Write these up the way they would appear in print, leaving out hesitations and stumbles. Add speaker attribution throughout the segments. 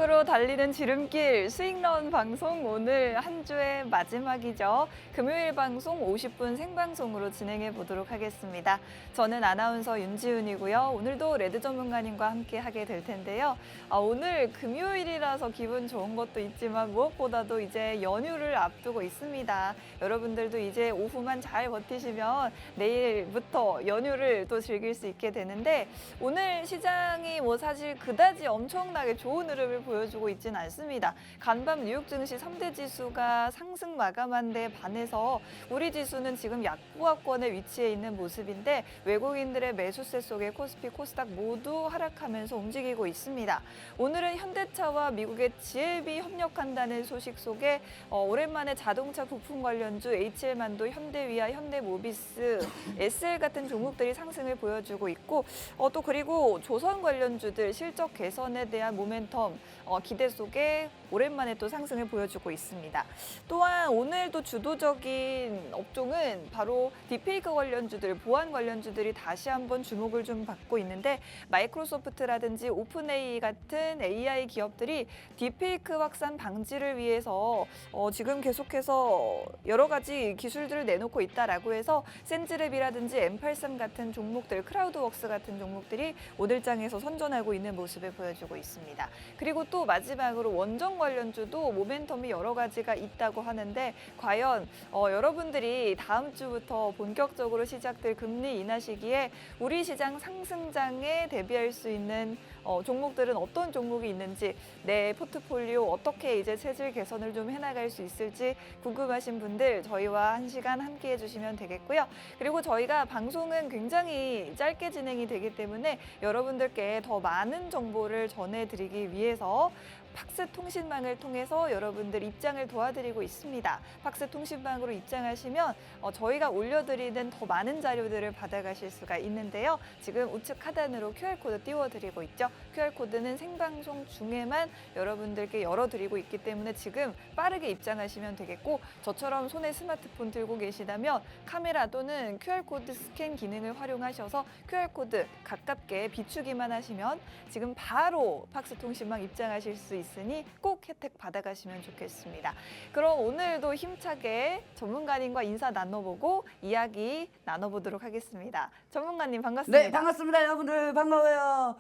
Speaker 1: 생방송으로 달리는 지름길 스윙런 방송 오늘 한 주의 마지막이죠. 금요일 방송 50분 생방송으로 진행해 보도록 하겠습니다. 저는 아나운서 윤지훈이고요. 오늘도 레드 전문가님과 함께 하게 될 텐데요. 오늘 금요일이라서 기분 좋은 것도 있지만 무엇보다도 이제 연휴를 앞두고 있습니다. 여러분들도 이제 오후만 잘 버티시면 내일부터 연휴를 또 즐길 수 있게 되는데 오늘 시장이 사실 그다지 엄청나게 좋은 흐름을 보여주고 있지는 않습니다. 간밤 뉴욕 증시 3대 지수가 상승 마감한 데 반해서 우리 지수는 지금 약보합권에 위치해 있는 모습인데 외국인들의 매수세 속에 코스피, 코스닥 모두 하락하면서 움직이고 있습니다. 오늘은 현대차와 미국의 GLB 협력한다는 소식 속에 오랜만에 자동차 부품 관련주 HL만도, 현대위아, 현대모비스, SL 같은 종목들이 상승을 보여주고 있고 또 그리고 조선 관련주들 실적 개선에 대한 모멘텀 기대 속에 오랜만에 또 상승을 보여주고 있습니다. 또한 오늘도 주도적인 업종은 바로 딥페이크 관련주들, 보안 관련주들이 다시 한번 주목을 좀 받고 있는데 마이크로소프트라든지 오픈AI 같은 AI 기업들이 딥페이크 확산 방지를 위해서 지금 계속해서 여러 가지 기술들을 내놓고 있다라고 해서 센즈랩이라든지 M83 같은 종목들, 크라우드웍스 같은 종목들이 오늘장에서 선전하고 있는 모습을 보여주고 있습니다. 그리고 또 마지막으로 원전 관련주도 모멘텀이 여러 가지가 있다고 하는데 과연 여러분들이 다음 주부터 본격적으로 시작될 금리 인하 시기에 우리 시장 상승장에 대비할 수 있는 종목들은 어떤 종목이 있는지 내 포트폴리오 어떻게 이제 체질 개선을 좀 해나갈 수 있을지 궁금하신 분들 저희와 1시간 함께 해주시면 되겠고요. 그리고 저희가 방송은 굉장히 짧게 진행이 되기 때문에 여러분들께 더 많은 정보를 전해드리기 위해서 팍스 통신망을 통해서 여러분들 입장을 도와드리고 있습니다. 팍스 통신망으로 입장하시면 저희가 올려드리는 더 많은 자료들을 받아가실 수가 있는데요. 지금 우측 하단으로 QR코드 띄워드리고 있죠. QR코드는 생방송 중에만 여러분들께 열어드리고 있기 때문에 지금 빠르게 입장하시면 되겠고 저처럼 손에 스마트폰 들고 계시다면 카메라 또는 QR코드 스캔 기능을 활용하셔서 QR코드 가깝게 비추기만 하시면 지금 바로 팍스 통신망 입장하실 수 있으니 꼭 혜택 받아가시면 좋겠습니다. 그럼 오늘도 힘차게 전문가님과 인사 나눠보고 이야기 나눠보도록 하겠습니다. 전문가님 반갑습니다.
Speaker 2: 네, 반갑습니다. 여러분들 반가워요.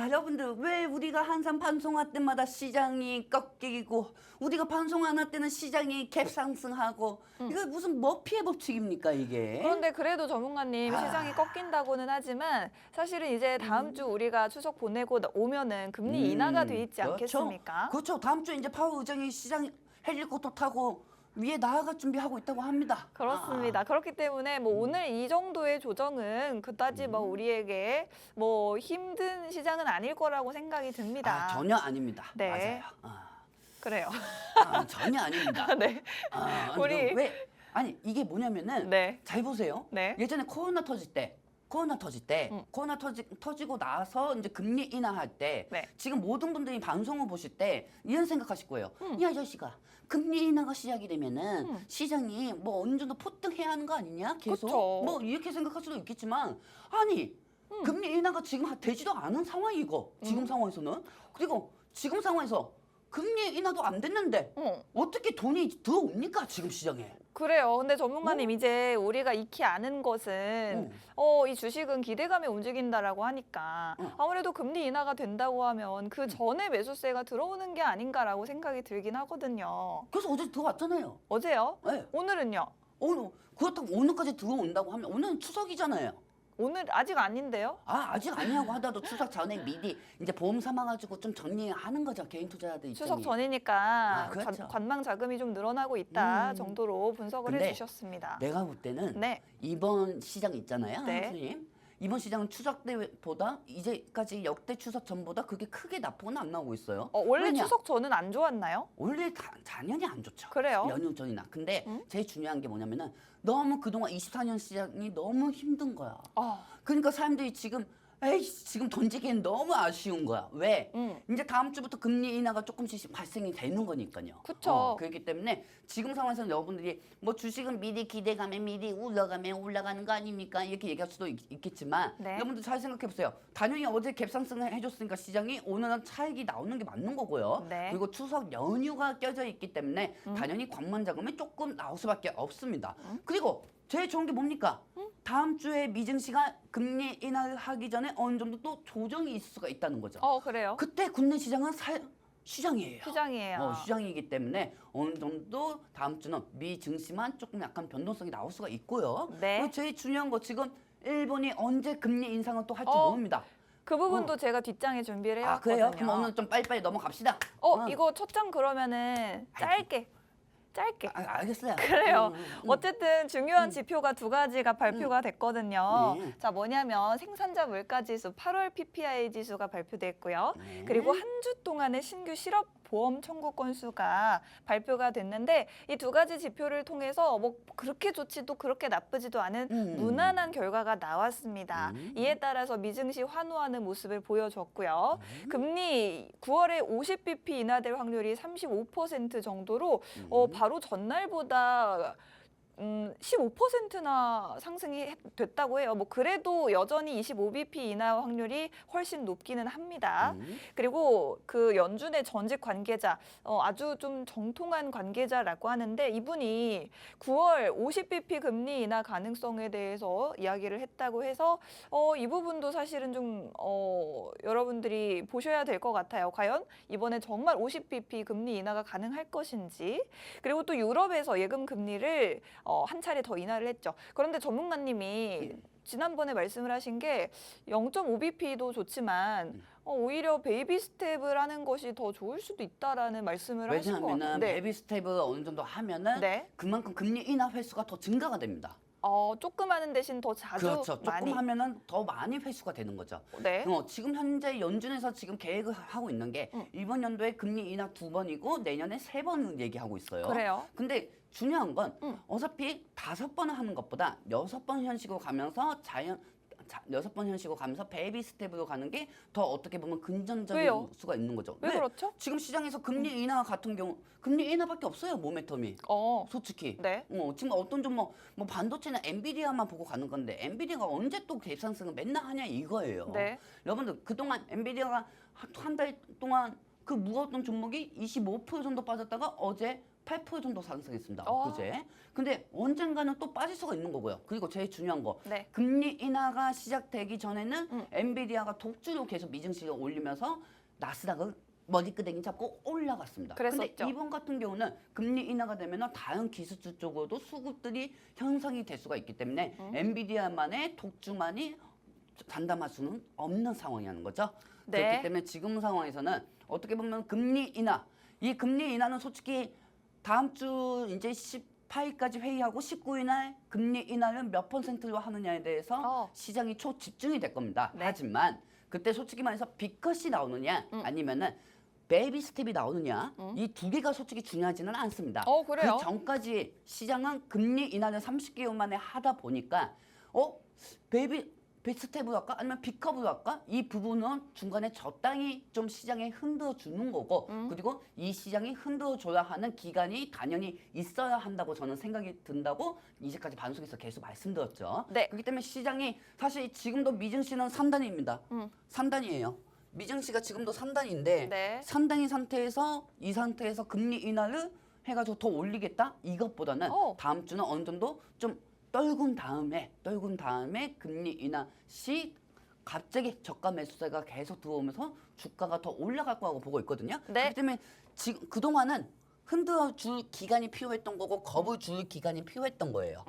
Speaker 2: 여러분들 왜 우리가 항상 방송할 때마다 시장이 꺾이고 우리가 방송 안 할 때는 시장이 갭 상승하고 이거 무슨 머피의 법칙입니까 이게?
Speaker 1: 그런데 그래도 전문가님 시장이 꺾인다고는 하지만 사실은 이제 다음 주 우리가 추석 보내고 오면은 금리 인하가 돼 있지 않겠습니까?
Speaker 2: 그렇죠. 다음 주에 이제 파월 의장이 시장 헬리콥터 타고 위에 나아갈 준비하고 있다고 합니다.
Speaker 1: 그렇습니다. 그렇기 때문에 오늘 이 정도의 조정은 그다지 우리에게 힘든 시장은 아닐 거라고 생각이 듭니다.
Speaker 2: 전혀 아닙니다.
Speaker 1: 네.
Speaker 2: 맞아요.
Speaker 1: 그래요.
Speaker 2: 전혀 아닙니다.
Speaker 1: 네. 우리
Speaker 2: 이게 뭐냐면은
Speaker 1: 네.
Speaker 2: 잘 보세요.
Speaker 1: 네.
Speaker 2: 예전에 코로나 터질 때 코로나 터지고 나서 이제 금리 인하할 때
Speaker 1: 네.
Speaker 2: 지금 모든 분들이 방송을 보실 때 이런 생각하실 거예요. 이 아저씨가 금리 인하가 시작이 되면은 시장이 어느 정도 폭등해야 하는 거 아니냐? 계속
Speaker 1: 그쵸.
Speaker 2: 이렇게 생각할 수도 있겠지만 아니 금리 인하가 지금 되지도 않은 상황이고 지금 상황에서는 그리고 지금 상황에서 금리 인하도 안 됐는데 어떻게 돈이 들어옵니까 지금 시장에?
Speaker 1: 그래요. 근데 전문가님 이제 우리가 익히 아는 것은 이 주식은 기대감에 움직인다라고 하니까 아무래도 금리 인하가 된다고 하면 그 전에 매수세가 들어오는 게 아닌가라고 생각이 들긴 하거든요.
Speaker 2: 그래서 어제 들어왔잖아요.
Speaker 1: 어제요?
Speaker 2: 네.
Speaker 1: 오늘은요?
Speaker 2: 그렇다고 오늘까지 들어온다고 하면 오늘은 추석이잖아요.
Speaker 1: 오늘 아직 아닌데요?
Speaker 2: 아직 아니라고 하더라도 추석 전에 미리 이제 보험 삼아가지고 좀 정리하는 거죠. 개인 투자자들 입장이.
Speaker 1: 추석 전이니까
Speaker 2: 그렇죠.
Speaker 1: 관망 자금이 좀 늘어나고 있다 정도로 분석을
Speaker 2: 근데
Speaker 1: 해주셨습니다.
Speaker 2: 내가 볼 때는
Speaker 1: 네.
Speaker 2: 이번 시장 있잖아요.
Speaker 1: 네.
Speaker 2: 선생님. 이번 시장은 추석 때보다 이제까지 역대 추석 전보다 그게 크게 나쁘고는 안 나오고 있어요.
Speaker 1: 원래
Speaker 2: 왜냐?
Speaker 1: 추석 전은 안 좋았나요?
Speaker 2: 원래 당연히 안 좋죠.
Speaker 1: 그래요?
Speaker 2: 연휴 전이나. 근데 제일 중요한 게 뭐냐면은 너무 그동안 24년 시장이 너무 힘든 거야. 그러니까 사람들이 지금 에이 지금 던지기엔 너무 아쉬운 거야. 왜?
Speaker 1: 음.
Speaker 2: 이제 다음 주부터 금리 인하가 조금씩 발생이 되는 거니까요.
Speaker 1: 그쵸.
Speaker 2: 그렇기 때문에 지금 상황에서는 여러분들이 뭐 주식은 미리 기대감에 미리 올라가면 올라가는 거 아닙니까? 이렇게 얘기할 수도 있겠지만
Speaker 1: 네.
Speaker 2: 여러분들 잘 생각해 보세요. 당연히 어제 갭상승을 해줬으니까 시장이 오늘은 차익이 나오는 게 맞는 거고요.
Speaker 1: 네.
Speaker 2: 그리고 추석 연휴가 껴져 있기 때문에 당연히 관만 자금이 조금 나올 수밖에 없습니다. 그리고 제일 좋은 게 뭡니까? 다음 주에 미증시가 금리 인하를 하기 전에 어느 정도 또 조정이 있을 수가 있다는 거죠.
Speaker 1: 그래요.
Speaker 2: 그때 국내 시장은 시장이에요.
Speaker 1: 시장이에요.
Speaker 2: 시장이기 때문에 어느 정도 다음 주는 미 증시만 조금 약간 변동성이 나올 수가 있고요.
Speaker 1: 네.
Speaker 2: 그리고 제일 중요한 거 지금 일본이 언제 금리 인상을 또 할지
Speaker 1: 어,
Speaker 2: 모릅니다.
Speaker 1: 그 부분도 제가 뒷장에 준비를
Speaker 2: 아
Speaker 1: 해왔거든요.
Speaker 2: 그래요? 그럼 오늘 좀 빨리빨리 넘어갑시다.
Speaker 1: 이거 첫 장 그러면은 짧게.
Speaker 2: 알겠어요.
Speaker 1: 그래요. 어쨌든 중요한 지표가 두 가지가 발표가 됐거든요.
Speaker 2: 네.
Speaker 1: 자, 뭐냐면 생산자 물가 지수 8월 PPI 지수가 발표됐고요.
Speaker 2: 네.
Speaker 1: 그리고 한 주 동안의 신규 실업 보험 청구 건수가 발표가 됐는데 이 두 가지 지표를 통해서 뭐 그렇게 좋지도 그렇게 나쁘지도 않은 무난한 결과가 나왔습니다. 이에 따라서 미증시 환호하는 모습을 보여줬고요. 금리 9월에 50bp 인하될 확률이 35% 정도로 바로 전날보다 15%나 상승이 됐다고 해요. 뭐 그래도 여전히 25bp 인하 확률이 훨씬 높기는 합니다. 그리고 그 연준의 전직 관계자, 아주 좀 정통한 관계자라고 하는데 이분이 9월 50bp 금리 인하 가능성에 대해서 이야기를 했다고 해서 이 부분도 사실은 좀 여러분들이 보셔야 될 것 같아요. 과연 이번에 정말 50bp 금리 인하가 가능할 것인지. 그리고 또 유럽에서 예금 금리를 한 차례 더 인하를 했죠. 그런데 전문가님이 지난번에 말씀을 하신 게 0.5bp도 좋지만 오히려 베이비 스텝을 하는 것이 더 좋을 수도 있다라는 말씀을 하신 것 같아요.
Speaker 2: 왜냐하면 베이비 스텝을 어느 정도 하면은
Speaker 1: 네.
Speaker 2: 그만큼 금리 인하 횟수가 더 증가가 됩니다.
Speaker 1: 조금 하는 대신 더 자주
Speaker 2: 그렇죠. 조금
Speaker 1: 많이.
Speaker 2: 하면은 더 많이 회수가 되는 거죠.
Speaker 1: 네.
Speaker 2: 지금 현재 연준에서 지금 계획을 하고 있는 게 이번 연도에 금리 인하 2번이고 내년에 3번 얘기하고 있어요.
Speaker 1: 그래요.
Speaker 2: 근데 중요한 건 어차피 5번을 하는 것보다 6번 현식으로 가면서 6번 현식으로 가면서 베이비 스텝으로 가는 게 더 어떻게 보면 근전적일
Speaker 1: 왜요?
Speaker 2: 수가 있는 거죠.
Speaker 1: 왜 그렇죠?
Speaker 2: 지금 시장에서 금리 인하 같은 경우 금리 인하밖에 없어요. 모멘텀이. 솔직히.
Speaker 1: 네.
Speaker 2: 지금 어떤 좀 뭐 반도체나 엔비디아만 보고 가는 건데 엔비디아가 언제 또 갭상승을 맨날 하냐 이거예요.
Speaker 1: 네.
Speaker 2: 여러분들 그동안 엔비디아가 한 달 동안 그 무거웠던 종목이 25% 정도 빠졌다가 어제 8% 정도 상승했습니다. 그제? 근데 언젠가는 또 빠질 수가 있는 거고요. 그리고 제일 중요한 거.
Speaker 1: 네.
Speaker 2: 금리 인하가 시작되기 전에는 엔비디아가 독주로 계속 미증시를 올리면서 나스닥을 머리끄댕이 잡고 올라갔습니다.
Speaker 1: 그랬었죠.
Speaker 2: 근데 이번 같은 경우는 금리 인하가 되면 다른 기술주 쪽으로도 수급들이 형성이 될 수가 있기 때문에 엔비디아만의 독주만이 단담할 수는 없는 상황이라는 거죠.
Speaker 1: 네.
Speaker 2: 그렇기 때문에 지금 상황에서는 어떻게 보면 금리 인하, 이 금리 인하는 솔직히 다음 주 이제 18일까지 회의하고 19일 날 금리 인하를 몇 %로 하느냐에 대해서 시장이 초집중이 될 겁니다.
Speaker 1: 네.
Speaker 2: 하지만 그때 솔직히 말해서 빅컷이 나오느냐 아니면은 베이비 스텝이 나오느냐 이 두 개가 솔직히 중요하지는 않습니다.
Speaker 1: 그래요?
Speaker 2: 그 전까지 시장은 금리 인하를 30개월 만에 하다 보니까 베이비 스텝으로 할까? 아니면 빅컵으로 할까? 이 부분은 중간에 적당히 좀 시장에 흔들어 주는 거고 그리고 이 시장이 흔들어 줘야 하는 기간이 당연히 있어야 한다고 저는 생각이 든다고 이제까지 방송에서 계속 말씀드렸죠.
Speaker 1: 네.
Speaker 2: 그렇기 때문에 시장이 사실 지금도 미증시는 3단입니다. 3단이에요. 미증시가 지금도 3단인데
Speaker 1: 네.
Speaker 2: 3단인 상태에서 이 상태에서 금리 인하를 해가지고 더 올리겠다? 이것보다는 다음 주는 어느 정도 좀 떨군 다음에 금리 인하 시 갑자기 저가 매수세가 계속 들어오면서 주가가 더 올라갈 거라고 보고 있거든요.
Speaker 1: 네.
Speaker 2: 그렇기 때문에 지금 그동안은 흔들어 줄 기간이 필요했던 거고 겁을 줄 기간이 필요했던 거예요.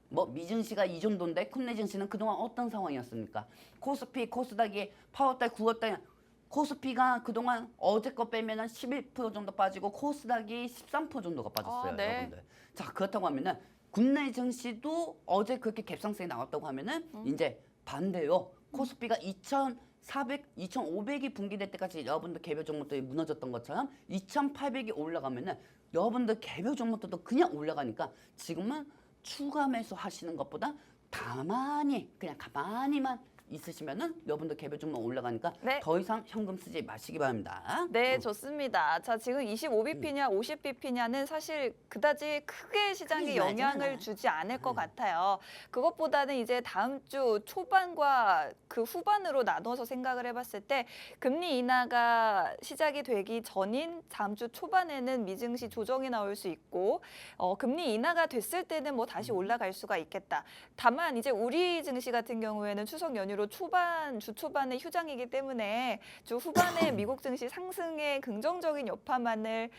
Speaker 2: 뭐 미증시가 이 정도인데 국내 증시는 그동안 어떤 상황이었습니까? 코스피, 코스닥이 8월달, 9월달 코스피가 그동안 어제 거 빼면은 11% 정도 빠지고 코스닥이 13% 정도가 빠졌어요,
Speaker 1: 네.
Speaker 2: 여러분들. 자, 그렇다고 하면은 국내 증시도 어제 그렇게 갭상승이 나왔다고 하면은 이제 반대로 코스피가 2,500이 붕괴될 때까지 여러분들 개별 종목들이 무너졌던 것처럼 2,800이 올라가면은 여러분들 개별 종목들도 그냥 올라가니까 지금은 추가 매수 하시는 것보다 가만히 그냥 가만히만 있으시면은 여러분들 개별 종목 올라가니까
Speaker 1: 네.
Speaker 2: 더 이상 현금 쓰지 마시기 바랍니다.
Speaker 1: 네, 좋습니다. 자, 지금 25bp냐 50bp냐는 사실 그다지 크게 시장에
Speaker 2: 크게
Speaker 1: 영향을
Speaker 2: 나잖아요.
Speaker 1: 주지 않을 것 같아요. 그것보다는 이제 다음 주 초반과 그 후반으로 나눠서 생각을 해봤을 때 금리 인하가 시작이 되기 전인 다음 주 초반에는 미증시 조정이 나올 수 있고 금리 인하가 됐을 때는 뭐 다시 올라갈 수가 있겠다. 다만 이제 우리 증시 같은 경우에는 추석 연휴로 주 초반에 휴장이기 때문에 주 후반에 미국 증시 상승의 긍정적인 여파만을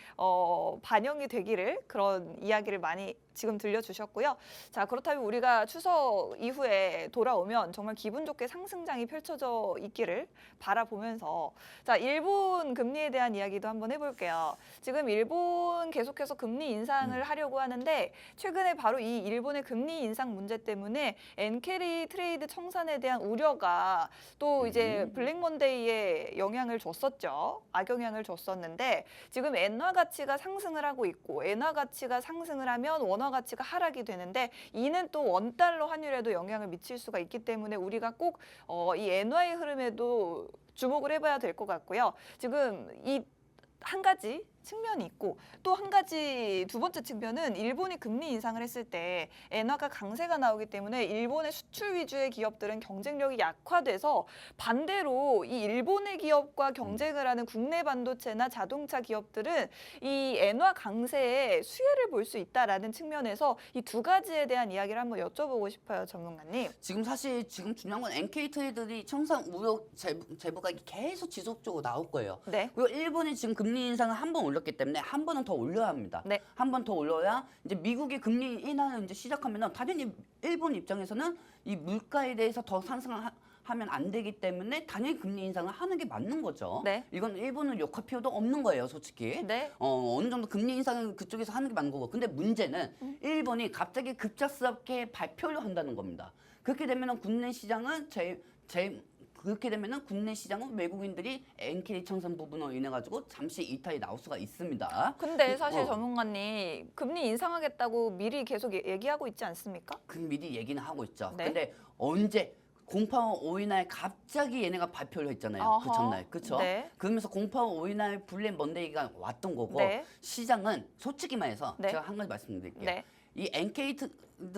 Speaker 1: 반영이 되기를 그런 이야기를 많이 지금 들려주셨고요. 자, 그렇다면 우리가 추석 이후에 돌아오면 정말 기분 좋게 상승장이 펼쳐져 있기를 바라보면서 자, 일본 금리에 대한 이야기도 한번 해볼게요. 지금 일본 계속해서 금리 인상을 하려고 하는데 최근에 바로 이 일본의 금리 인상 문제 때문에 엔캐리 트레이드 청산에 대한 우려가 또 이제 블랙먼데이에 영향을 줬었죠. 악영향을 줬었는데 지금 엔화 가치가 상승을 하고 있고 엔화 가치가 상승을 하면 원화 가치가 하락이 되는데 이는 또 원달러 환율에도 영향을 미칠 수가 있기 때문에 우리가 꼭 이 엔화의 흐름에도 주목을 해봐야 될 것 같고요. 지금 이 한 가지 측면이 있고 또 한 가지 두 번째 측면은 일본이 금리 인상을 했을 때 엔화가 강세가 나오기 때문에 일본의 수출 위주의 기업들은 경쟁력이 약화돼서 반대로 이 일본의 기업과 경쟁을 하는 국내 반도체나 자동차 기업들은 이 엔화 강세에 수혜를 볼 수 있다라는 측면에서 이 두 가지에 대한 이야기를 한번 여쭤보고 싶어요, 전문가님.
Speaker 2: 지금 사실 지금 중요한 건 NK 트레이더들이 청산 우려 제보가 계속 지속적으로 나올 거예요.
Speaker 1: 네.
Speaker 2: 그리고 일본이 지금 금리 인상을 한 번 올렸기 때문에 한 번은 더 올려야 합니다.
Speaker 1: 네.
Speaker 2: 한 번 더 올려야 이제 미국이 금리 인하를 이제 시작하면은 당연히 일본 입장에서는 이 물가에 대해서 더 상승하면 안 되기 때문에 당연히 금리 인상을 하는 게 맞는 거죠.
Speaker 1: 네.
Speaker 2: 이건 일본을 욕할 필요도 없는 거예요, 솔직히.
Speaker 1: 네.
Speaker 2: 어느 정도 금리 인상은 그쪽에서 하는 게 맞는 거고. 근데 문제는 일본이 갑자기 급작스럽게 발표를 한다는 겁니다. 그렇게 되면은 국내 시장은 그렇게 되면은 국내 시장은 외국인들이 엔캐리 청산 부분으로 인해 가지고 잠시 이탈이 나올 수가 있습니다.
Speaker 1: 근데 사실 전문가님 금리 인상하겠다고 미리 계속 얘기하고 있지 않습니까?
Speaker 2: 그 미리 얘기는 하고 있죠.
Speaker 1: 네.
Speaker 2: 근데 언제 공파원 5일날 갑자기 얘네가 발표를 했잖아요. 그
Speaker 1: 어허.
Speaker 2: 전날. 그렇죠?
Speaker 1: 네.
Speaker 2: 그러면서 공파원 5일날 블랙 먼데이가 왔던 거고
Speaker 1: 네.
Speaker 2: 시장은 솔직히 말해서
Speaker 1: 네.
Speaker 2: 제가 한 가지 말씀드릴게요.
Speaker 1: 네.
Speaker 2: 이 NK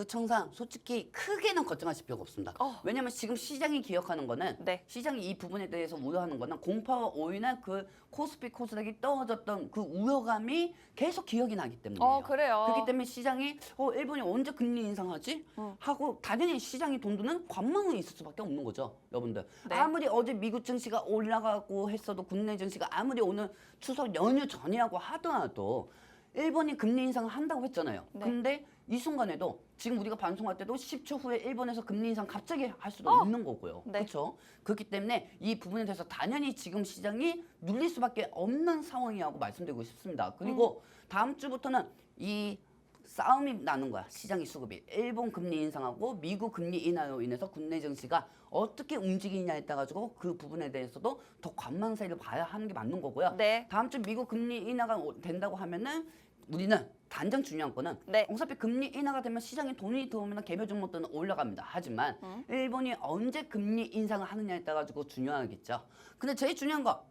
Speaker 2: 청산 솔직히 크게는 걱정하실 필요가 없습니다. 왜냐하면 지금 시장이 기억하는 거는
Speaker 1: 네.
Speaker 2: 시장이 이 부분에 대해서 우려하는 거는 공파와 오이나 그 코스피 코스닥이 떨어졌던 그 우려감이 계속 기억이 나기 때문이에요.
Speaker 1: 그래요.
Speaker 2: 그렇기 때문에 시장이 일본이 언제 금리 인상하지? 하고 당연히 시장이 돈 드는 관망은 있을 수밖에 없는 거죠, 여러분들.
Speaker 1: 네.
Speaker 2: 아무리 어제 미국 증시가 올라가고 했어도 국내 증시가 아무리 오늘 추석 연휴 전이라고 하더라도 일본이 금리 인상을 한다고 했잖아요.
Speaker 1: 네.
Speaker 2: 근데 이 순간에도 지금 우리가 방송할 때도 10초 후에 일본에서 금리 인상 갑자기 할 수도 있는 거고요.
Speaker 1: 네.
Speaker 2: 그렇죠? 그렇기 때문에 이 부분에 대해서 당연히 지금 시장이 눌릴 수밖에 없는 상황이라고 말씀드리고 싶습니다. 그리고 다음 주부터는 이 싸움이 나는 거야. 시장의 수급이. 일본 금리 인상하고 미국 금리 인하로 인해서 국내 증시가 어떻게 움직이냐에 따라 가지고 그 부분에 대해서도 더 관망세를 봐야 하는 게 맞는 거고요.
Speaker 1: 네.
Speaker 2: 다음 주 미국 금리 인하가 된다고 하면은 우리는 단정 중요한 거는
Speaker 1: 네.
Speaker 2: 어차피 금리 인하가 되면 시장에 돈이 들어오면 개별 종목들은 올라갑니다. 하지만 일본이 언제 금리 인상을 하느냐에 따라 가지고 중요하겠죠. 근데 제일 중요한 거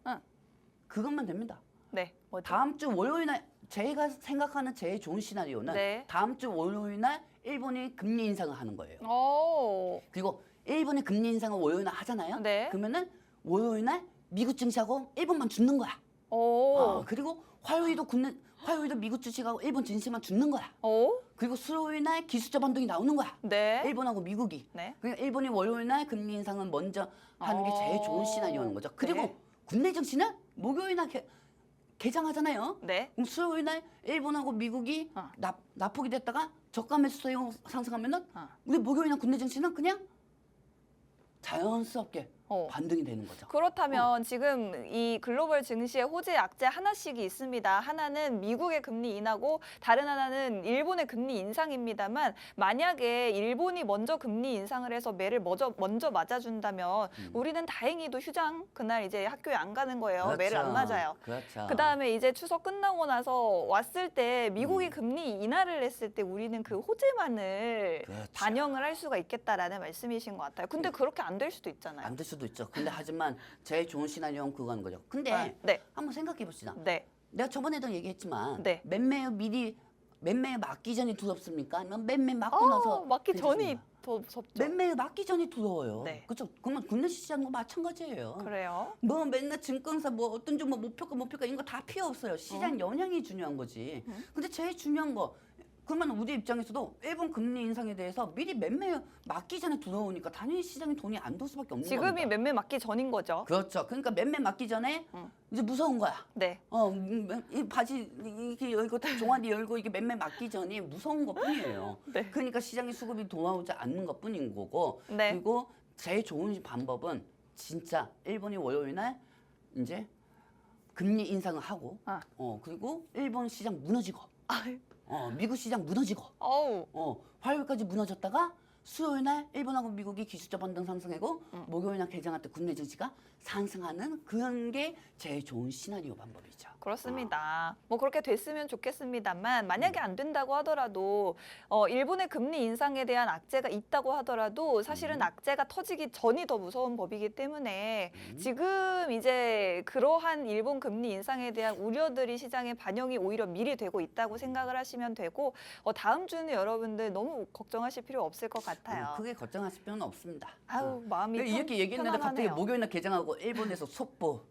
Speaker 2: 그것만 됩니다.
Speaker 1: 네. 뭐죠?
Speaker 2: 다음 주 월요일 날 제가 생각하는 제일 좋은 시나리오는
Speaker 1: 네.
Speaker 2: 다음 주 월요일 날 일본이 금리 인상을 하는 거예요.
Speaker 1: 오.
Speaker 2: 그리고 일본이 금리 인상을 월요일 날 하잖아요.
Speaker 1: 네.
Speaker 2: 그러면은 월요일 날 미국 증시하고 일본만 죽는 거야.
Speaker 1: 오.
Speaker 2: 그리고 화요일도 미국 주식하고 일본 증시만 죽는 거야.
Speaker 1: 오.
Speaker 2: 그리고 수요일 날 기술자 반등이 나오는 거야.
Speaker 1: 네.
Speaker 2: 일본하고 미국이.
Speaker 1: 네.
Speaker 2: 그러니까 일본이 월요일 날 금리 인상은 먼저 하는 게 제일 좋은 시나리오인 거죠. 그리고
Speaker 1: 네.
Speaker 2: 국내 증시는 목요일 날 개장하잖아요.
Speaker 1: 네.
Speaker 2: 그럼 수요일 날 일본하고 미국이 납폭이 됐다가 저가 매수 수요 상승하면은 우리 목요일 날 국내 증시는 그냥 자연스럽게 반등이 되는 거죠.
Speaker 1: 그렇다면 지금 이 글로벌 증시에 호재 약재 하나씩이 있습니다. 하나는 미국의 금리 인하고 다른 하나는 일본의 금리 인상입니다만 만약에 일본이 먼저 금리 인상을 해서 매를 먼저 맞아준다면 우리는 다행히도 휴장 그날 이제 학교에 안 가는 거예요.
Speaker 2: 그렇죠.
Speaker 1: 매를 안 맞아요.
Speaker 2: 그렇죠.
Speaker 1: 그다음에 이제 추석 끝나고 나서 왔을 때 미국이 금리 인하를 했을 때 우리는 그 호재만을
Speaker 2: 그렇죠.
Speaker 1: 반영을 할 수가 있겠다라는 말씀이신 것 같아요. 근데 그렇게 안 될 수도 있잖아요.
Speaker 2: 안 될 수도 있죠. 근데 하지만 제일 좋은 시나리오는 그거는 거죠. 근데
Speaker 1: 네.
Speaker 2: 한번 생각해 봅시다.
Speaker 1: 네.
Speaker 2: 내가 저번에도 얘기했지만
Speaker 1: 네.
Speaker 2: 매매 맞기 전이 두렵습니까? 아니면 매매 맞고 나서
Speaker 1: 맞기 전이
Speaker 2: 괜찮습니까?
Speaker 1: 더 무섭죠.
Speaker 2: 매매 맞기 전이 두려워요.
Speaker 1: 네.
Speaker 2: 그렇죠. 그러면 국내 시장도 마찬가지예요.
Speaker 1: 그래요.
Speaker 2: 뭐 맨날 증권사 뭐 어떤 종목 목표가 이런 거 다 필요 없어요. 시장 영향이 중요한 거지. 근데 제일 중요한 거 그러면 우리 입장에서도 일본 금리 인상에 대해서 미리 매매 맞기 전에 두려우니까 당연히 시장에 돈이 안 돌 수밖에 없는 겁니다.
Speaker 1: 지금이 매매 맞기 전인 거죠.
Speaker 2: 그렇죠. 그러니까 매매 맞기 전에 이제 무서운 거야.
Speaker 1: 네.
Speaker 2: 이 바지 이게 열고 종아리 열고 이게 매매 맞기 전이 무서운 것뿐이에요.
Speaker 1: 네.
Speaker 2: 그러니까 시장의 수급이 돌아오지 않는 것뿐인 거고.
Speaker 1: 네.
Speaker 2: 그리고 제일 좋은 방법은 진짜 일본이 월요일 날 이제 금리 인상을 하고, 그리고 일본 시장 무너지고, 미국 시장 무너지고,
Speaker 1: 어우.
Speaker 2: 화요일까지 무너졌다가 수요일 날 일본하고 미국이 기술적 반등 상승하고 목요일 날 개장할 때 국내 증시가 상승하는 그런 게 제일 좋은 시나리오 방법이죠.
Speaker 1: 그렇습니다. 뭐 그렇게 됐으면 좋겠습니다만 만약에 안 된다고 하더라도 일본의 금리 인상에 대한 악재가 있다고 하더라도 사실은 악재가 터지기 전이 더 무서운 법이기 때문에 지금 이제 그러한 일본 금리 인상에 대한 우려들이 시장에 반영이 오히려 미리 되고 있다고 생각을 하시면 되고 다음 주는 여러분들 너무 걱정하실 필요 없을 것 같아요.
Speaker 2: 크게 걱정하실 필요는 없습니다.
Speaker 1: 아우 마음이
Speaker 2: 이렇게 얘기했는데 갑자기
Speaker 1: 편안하네요.
Speaker 2: 목요일 날 개장하고 일본에서 속보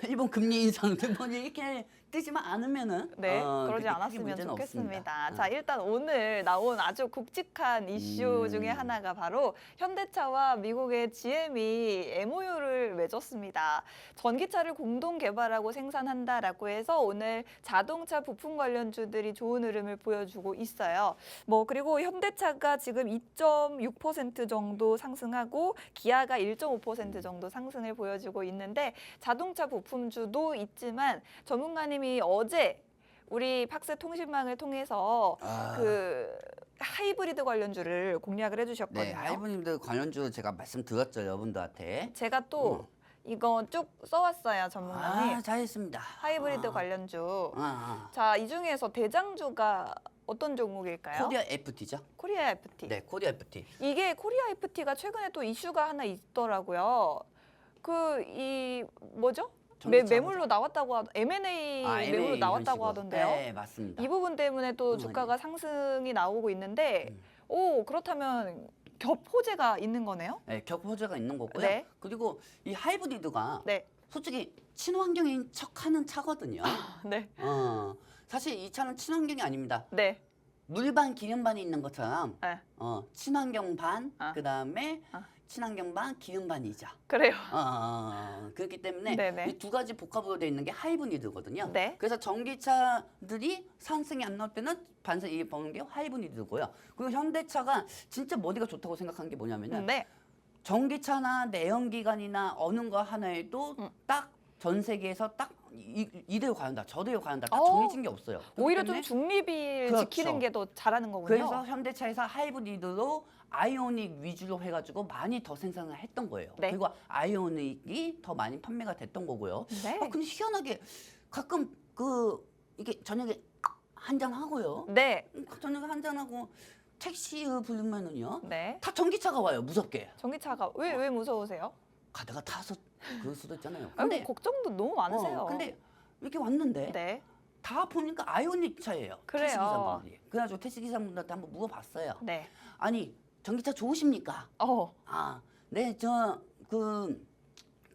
Speaker 2: 일본 금리 인상 뭐 이렇게 뜨지만 않으면은
Speaker 1: 네, 그러지
Speaker 2: 그렇게 크게
Speaker 1: 않았으면
Speaker 2: 문제는
Speaker 1: 좋겠습니다.
Speaker 2: 없습니다.
Speaker 1: 자, 일단 오늘 나온 아주 굵직한 이슈 중에 하나가 바로 현대차와 미국의 GM이 MOU를 맺었습니다. 전기차를 공동 개발하고 생산한다라고 해서 오늘 자동차 부품 관련주들이 좋은 흐름을 보여주고 있어요. 뭐 그리고 현대차가 지금 2.6% 정도 상승하고 기아가 1.5% 정도 상승을 보여주고 있는데 자동차 부품주도 있지만 전문가님이 어제 우리 팍스 통신망을 통해서 그 하이브리드 관련주를 공략을 해주셨거든요.
Speaker 2: 네, 하이브님들 관련주 제가 말씀드렸죠 여러분들한테.
Speaker 1: 제가 또 이거 쭉 써왔어요 전문가님.
Speaker 2: 잘했습니다.
Speaker 1: 하이브리드 관련주.
Speaker 2: 아.
Speaker 1: 자, 이 중에서 대장주가 어떤 종목일까요?
Speaker 2: 코리아 FT죠.
Speaker 1: 코리아 FT.
Speaker 2: 네, 코리아 FT.
Speaker 1: 이게 코리아 FT가 최근에 또 이슈가 하나 있더라고요. 이 뭐죠? 매물로 나왔다고 M&A 매물로 나왔다고 하던데요.
Speaker 2: 네, 맞습니다.
Speaker 1: 이 부분 때문에 또 주가가 상승이 나오고 있는데 그렇다면 겹호재가 있는 거네요?
Speaker 2: 네, 겹호재가 있는 거고요.
Speaker 1: 네.
Speaker 2: 그리고 이 하이브리드가
Speaker 1: 네.
Speaker 2: 솔직히 친환경인 척하는 차거든요.
Speaker 1: 네.
Speaker 2: 사실 이 차는 친환경이 아닙니다.
Speaker 1: 네.
Speaker 2: 물반 기름반이 있는 것처럼
Speaker 1: 네.
Speaker 2: 친환경 반, 그다음에 친환경 반, 기름 반이죠.
Speaker 1: 그래요.
Speaker 2: 그렇기 때문에
Speaker 1: 네네.
Speaker 2: 이 두 가지 복합으로 되어 있는 게 하이브리드거든요.
Speaker 1: 네.
Speaker 2: 그래서 전기차들이 상승이 안 나올 때는 반사 이익 버는 게 하이브리드고요. 그리고 현대차가 진짜 머리가 좋다고 생각한 게 뭐냐면은
Speaker 1: 네.
Speaker 2: 전기차나 내연기관이나 어느 거 하나에도 딱 전 세계에서 딱 이대로 가는다, 저대로 가는다, 딱 정해진 게 없어요.
Speaker 1: 오히려
Speaker 2: 그렇기
Speaker 1: 좀
Speaker 2: 때문에
Speaker 1: 중립을
Speaker 2: 그렇죠.
Speaker 1: 지키는 게 더 잘하는 거군요.
Speaker 2: 그래서 현대차에서 하이브리드로 아이오닉 위주로 해가지고 많이 더 생산을 했던 거예요.
Speaker 1: 네.
Speaker 2: 그리고 아이오닉이 더 많이 판매가 됐던 거고요.
Speaker 1: 네.
Speaker 2: 근데 희한하게 가끔 이게 저녁에 한잔 하고요.
Speaker 1: 네.
Speaker 2: 저녁에 한잔 하고 택시 부르면은요.
Speaker 1: 네.
Speaker 2: 다 전기차가 와요. 무섭게.
Speaker 1: 전기차가 왜 무서우세요?
Speaker 2: 가다가 타서 그럴 수도 있잖아요.
Speaker 1: 근데 걱정도 너무 많으세요.
Speaker 2: 근데 이렇게 왔는데
Speaker 1: 네.
Speaker 2: 다 보니까 아이오닉 차예요.
Speaker 1: 그래요.
Speaker 2: 택시 기사분들이. 그래가지고 택시 기사분들한테 한번 물어봤어요.
Speaker 1: 네.
Speaker 2: 아니 전기차 좋으십니까? 네,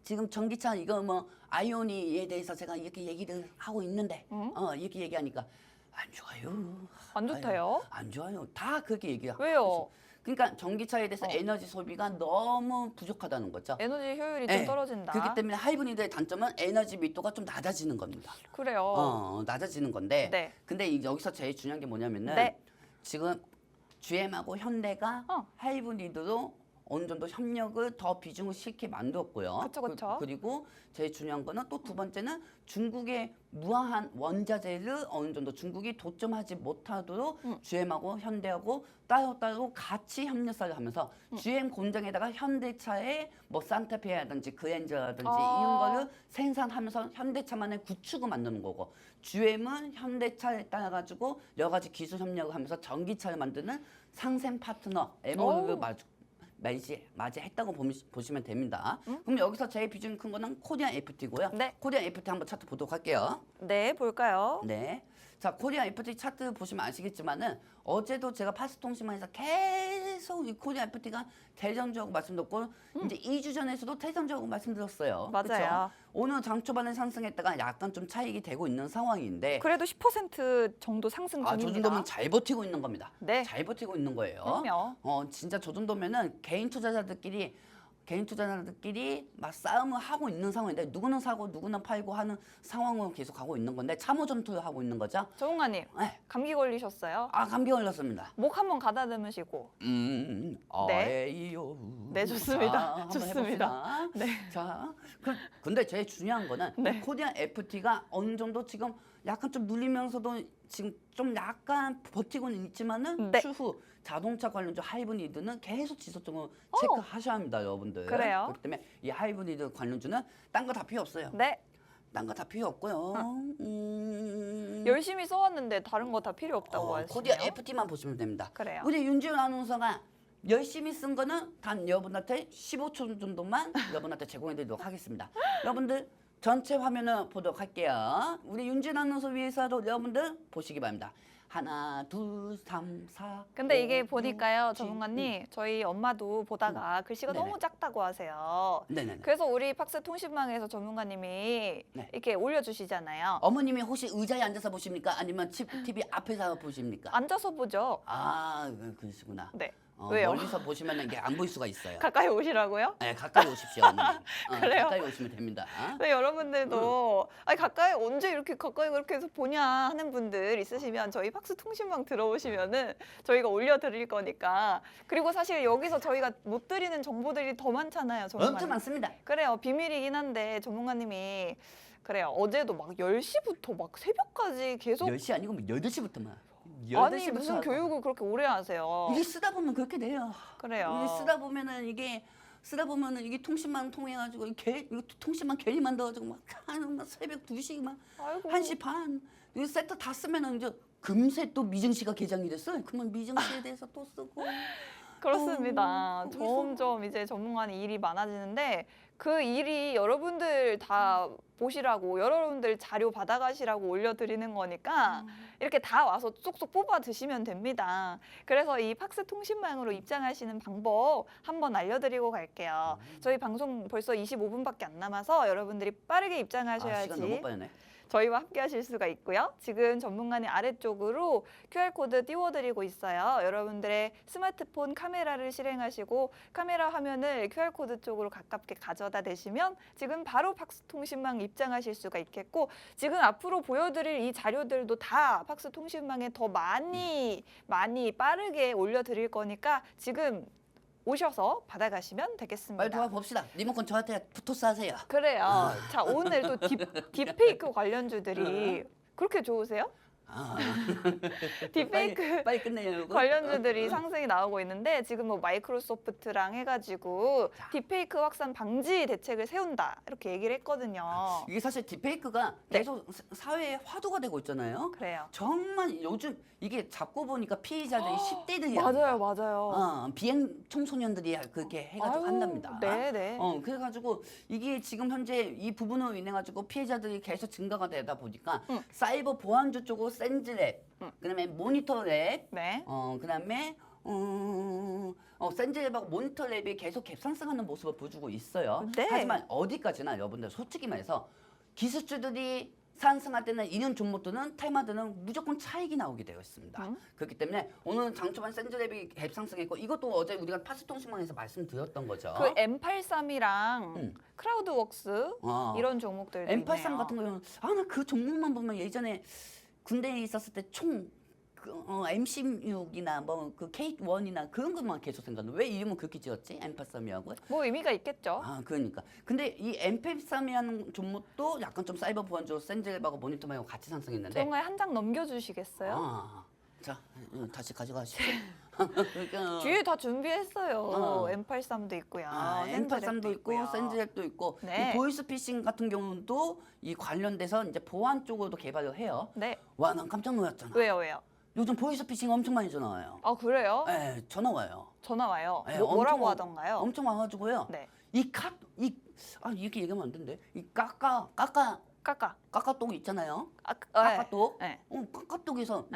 Speaker 2: 지금 전기차 이거 뭐 아이오닉에 대해서 제가 이렇게 얘기를 하고 있는데, 이렇게 얘기하니까 안 좋아요.
Speaker 1: 안 좋대요?
Speaker 2: 안 좋아요. 다 그렇게 얘기하고.
Speaker 1: 왜요?
Speaker 2: 그러니까 전기차에 대해서 에너지 소비가 너무 부족하다는 거죠.
Speaker 1: 에너지 효율이
Speaker 2: 네.
Speaker 1: 좀 떨어진다.
Speaker 2: 그렇기 때문에 하이브리드의 단점은 에너지 밀도가 좀 낮아지는 겁니다.
Speaker 1: 그래요.
Speaker 2: 낮아지는 건데.
Speaker 1: 네.
Speaker 2: 근데 여기서 제일 중요한 게 뭐냐면은
Speaker 1: 네.
Speaker 2: 지금 GM하고 현대가 하이브리드로 어느 정도 협력을 더 비중을 실게 만들었고요.
Speaker 1: 그쵸, 그쵸.
Speaker 2: 그리고 제일 중요한 거는 또 두 번째는 중국의 무한한 원자재를 어느 정도 중국이 독점하지 못하도록 GM하고 현대하고 따로따로 같이 협력사를 하면서 GM 공장에다가 현대차의 뭐 산타페라든지 그랜저라든지 이런 거를 생산하면서 현대차만의 구축을 만드는 거고 GM은 현대차에 따라 가지고 여러 가지 기술 협력을 하면서 전기차를 만드는 상생 파트너 MOU를 맞이했다고 보시면 됩니다. 그럼 여기서 제일 비중이 큰 거는 코리안 FT고요.
Speaker 1: 네.
Speaker 2: 코리안 FT 한번 차트 보도록 할게요.
Speaker 1: 네, 볼까요?
Speaker 2: 네. 자, 코리안 FT 차트 보시면 아시겠지만은 어제도 제가 파스통신망에서 계속 이 코리안 FT가 대전적으로 말씀드렸고 이제 2주 전에서도 대전적으로 말씀드렸어요.
Speaker 1: 맞아요.
Speaker 2: 그쵸? 오늘 장 초반에 상승했다가 약간 좀 차익이 되고 있는 상황인데
Speaker 1: 그래도 10% 정도 상승
Speaker 2: 저
Speaker 1: 중입니다.
Speaker 2: 정도면 잘 버티고 있는 겁니다.
Speaker 1: 네.
Speaker 2: 잘 버티고 있는 거예요.
Speaker 1: 그럼요.
Speaker 2: 진짜 저 정도면은 개인 투자자들끼리 막 싸움을 하고 있는 상황인데 누구는 사고 누구는 팔고 하는 상황으로 계속 가고 있는 건데 참호 전투를 하고 있는 거죠.
Speaker 1: 전문가님,
Speaker 2: 네.
Speaker 1: 감기 걸리셨어요?
Speaker 2: 감기 걸렸습니다.
Speaker 1: 목 한번 가다듬으시고.
Speaker 2: 에이요.
Speaker 1: 네, 좋습니다.
Speaker 2: 자, 한번
Speaker 1: 좋습니다.
Speaker 2: 해봅시다.
Speaker 1: 네.
Speaker 2: 자, 근데 제일 중요한 거는
Speaker 1: 네.
Speaker 2: 코리안 FT가 어느 정도 지금 약간 좀 눌리면서도 지금 좀 약간 버티고는 있지만은
Speaker 1: 네.
Speaker 2: 추후 자동차 관련주 하이브리드는 계속 지속적으로 체크하셔야 합니다, 여러분들.
Speaker 1: 그래요?
Speaker 2: 그렇기 때문에 이 하이브리드 관련주는 딴 거 다 필요 없어요.
Speaker 1: 네.
Speaker 2: 딴 거 다 필요 없고요.
Speaker 1: 열심히 써왔는데 다른 거 다 필요 없다고 하시네요.
Speaker 2: 코리아 FT만 보시면 됩니다.
Speaker 1: 그래요.
Speaker 2: 우리 윤지훈 아나운서가 열심히 쓴 거는 단 여러분한테 15초 정도만 여러분한테 제공해드리도록 하겠습니다. 여러분들 전체 화면을 보도록 할게요. 우리 윤지훈 아나운서 위해서도 여러분들 보시기 바랍니다. 하나, 둘, 삼, 사.
Speaker 1: 근데 이게
Speaker 2: 5,
Speaker 1: 보니까요,
Speaker 2: 6, 7,
Speaker 1: 전문가님, 저희 엄마도 보다가 글씨가
Speaker 2: 네네.
Speaker 1: 너무 작다고 하세요.
Speaker 2: 네네네.
Speaker 1: 그래서 우리 팍스 통신망에서 전문가님이
Speaker 2: 네.
Speaker 1: 이렇게 올려주시잖아요.
Speaker 2: 어머님이 혹시 의자에 앉아서 보십니까? 아니면 TV 앞에서 보십니까?
Speaker 1: 앉아서 보죠.
Speaker 2: 그러시구나.
Speaker 1: 네. 왜요?
Speaker 2: 멀리서 보시면 이게 안 보일 수가 있어요.
Speaker 1: 가까이 오시라고요?
Speaker 2: 네, 가까이 오십시오. 어머님.
Speaker 1: 그래요?
Speaker 2: 가까이 오시면 됩니다.
Speaker 1: 네, 여러분들도 아니 가까이 언제 이렇게 가까이 그렇게 해서 보냐 하는 분들 있으시면 저희 팍스 통신망 들어오시면은 저희가 올려드릴 거니까. 그리고 사실 여기서 저희가 못 드리는 정보들이 더 많잖아요. 전문가님.
Speaker 2: 엄청 많습니다.
Speaker 1: 그래요. 비밀이긴 한데 전문가님이 그래요. 어제도 막 10시부터 막 새벽까지 계속
Speaker 2: 10시 아니고 8시부터만.
Speaker 1: 아니 무슨 교육을 그렇게 오래 하세요.
Speaker 2: 이게 쓰다 보면 그렇게 돼요.
Speaker 1: 그래요.
Speaker 2: 이게 쓰다 보면은 이게 통신망 통해 가지고 이거 통신망 괜히 만들어 가지고 막 새벽 2시 막
Speaker 1: 아이고.
Speaker 2: 1시 반. 이 세트 다 쓰면은 이제 금세 또 미증시가 개장이 됐어요. 그러면 미증시에 대해서 또 쓰고.
Speaker 1: 그렇습니다.
Speaker 2: 거기서-
Speaker 1: 점점 이제 전문가는 일이 많아지는데 그 일이 여러분들 다 보시라고 여러분들 자료 받아가시라고 올려드리는 거니까 이렇게 다 와서 쏙쏙 뽑아 드시면 됩니다. 그래서 이 팍스 통신망으로 입장하시는 방법 한번 알려드리고 갈게요. 저희 방송 벌써 25분밖에 안 남아서 여러분들이 빠르게 입장하셔야지
Speaker 2: 시간 너무 빠르네.
Speaker 1: 저희와 함께 하실 수가 있고요. 지금 전문가님 아래쪽으로 QR코드 띄워드리고 있어요. 여러분들의 스마트폰 카메라를 실행하시고 카메라 화면을 QR코드 쪽으로 가깝게 가져다 대시면 지금 바로 팍스 통신망 입장하실 수가 있겠고 지금 앞으로 보여드릴 이 자료들도 다 팍스 통신망에 더 많이 빠르게 올려드릴 거니까 지금 오셔서 받아가시면 되겠습니다.
Speaker 2: 빨리 도와봅시다. 리모컨 저한테 붙어서 하세요.
Speaker 1: 그래요. 자, 오늘 또 딥페이크 관련주들이 그렇게 좋으세요? 딥페이크
Speaker 2: 빨리 끝내요. 이거.
Speaker 1: 관련주들이 상승이 나오고 있는데 지금 뭐 마이크로소프트랑 해가지고 딥페이크 확산 방지 대책을 세운다 이렇게 얘기를 했거든요.
Speaker 2: 이게 사실 딥페이크가
Speaker 1: 네.
Speaker 2: 계속 사회에 화두가 되고 있잖아요.
Speaker 1: 그래요.
Speaker 2: 정말 요즘 이게 잡고 보니까 피해자들이 10대들이
Speaker 1: 맞아요.
Speaker 2: 비행 청소년들이 그렇게 해가지고
Speaker 1: 아유,
Speaker 2: 한답니다.
Speaker 1: 네네.
Speaker 2: 그래가지고 이게 지금 현재 이 부분으로 인해 가지고 피해자들이 계속 증가가 되다 보니까 사이버 보안주 쪽으로 센즈랩, 그다음에 모니터랩,
Speaker 1: 네.
Speaker 2: 그다음에 센즈랩하고 모니터랩이 계속 갭상승하는 모습을 보여주고 있어요.
Speaker 1: 네.
Speaker 2: 하지만 어디까지나 여러분들 솔직히 말해서 기술주들이 상승할 때는 이런 종목들은 테마들은 무조건 차익이 나오게 되어 있습니다. 그렇기 때문에 오늘 장초반 센즈랩이 갭상승했고 이것도 어제 우리가 파스통신망에서 말씀드렸던 거죠.
Speaker 1: 그 M83이랑 크라우드웍스 이런 종목들도
Speaker 2: M83
Speaker 1: 있네요.
Speaker 2: 같은 경우는 나 그 종목만 보면 예전에 군대에 있었을 때 총 M16이나 뭐 그 K1이나 그런 것만 계속 생각나. 왜 이름을 그렇게 지었지? M83이라고?
Speaker 1: 뭐 의미가 있겠죠.
Speaker 2: 아, 그러니까. 근데 이 M83이라는 종목도 약간 좀 사이버 보안적으로 센젤하고 모니터하고 같이 상승했는데.
Speaker 1: 정말 한 장 넘겨주시겠어요?
Speaker 2: 자, 다시 가져가시죠. 그러니까,
Speaker 1: 뒤에 다 준비했어요.
Speaker 2: 어.
Speaker 1: M83도 있고요.
Speaker 2: M83도 있고
Speaker 1: 있고요.
Speaker 2: 센젤도 있고
Speaker 1: 네.
Speaker 2: 이 보이스피싱 같은 경우도 이 관련돼서 이제 보안 쪽으로도 개발을 해요.
Speaker 1: 네.
Speaker 2: 와, 난 깜짝 놀랐잖아.
Speaker 1: 왜요?
Speaker 2: 요즘 보이스피싱 엄청 많이 전화 와요.
Speaker 1: 아 그래요?
Speaker 2: 네, 전화 와요.
Speaker 1: 전화 와요.
Speaker 2: 네,
Speaker 1: 뭐라고
Speaker 2: 엄청
Speaker 1: 하던가요?
Speaker 2: 엄청 와가지고요.
Speaker 1: 네.
Speaker 2: 이렇게 얘기하면 안 된대. 이 까까똑 있잖아요. 까까똑.
Speaker 1: 네.
Speaker 2: 까까똑에서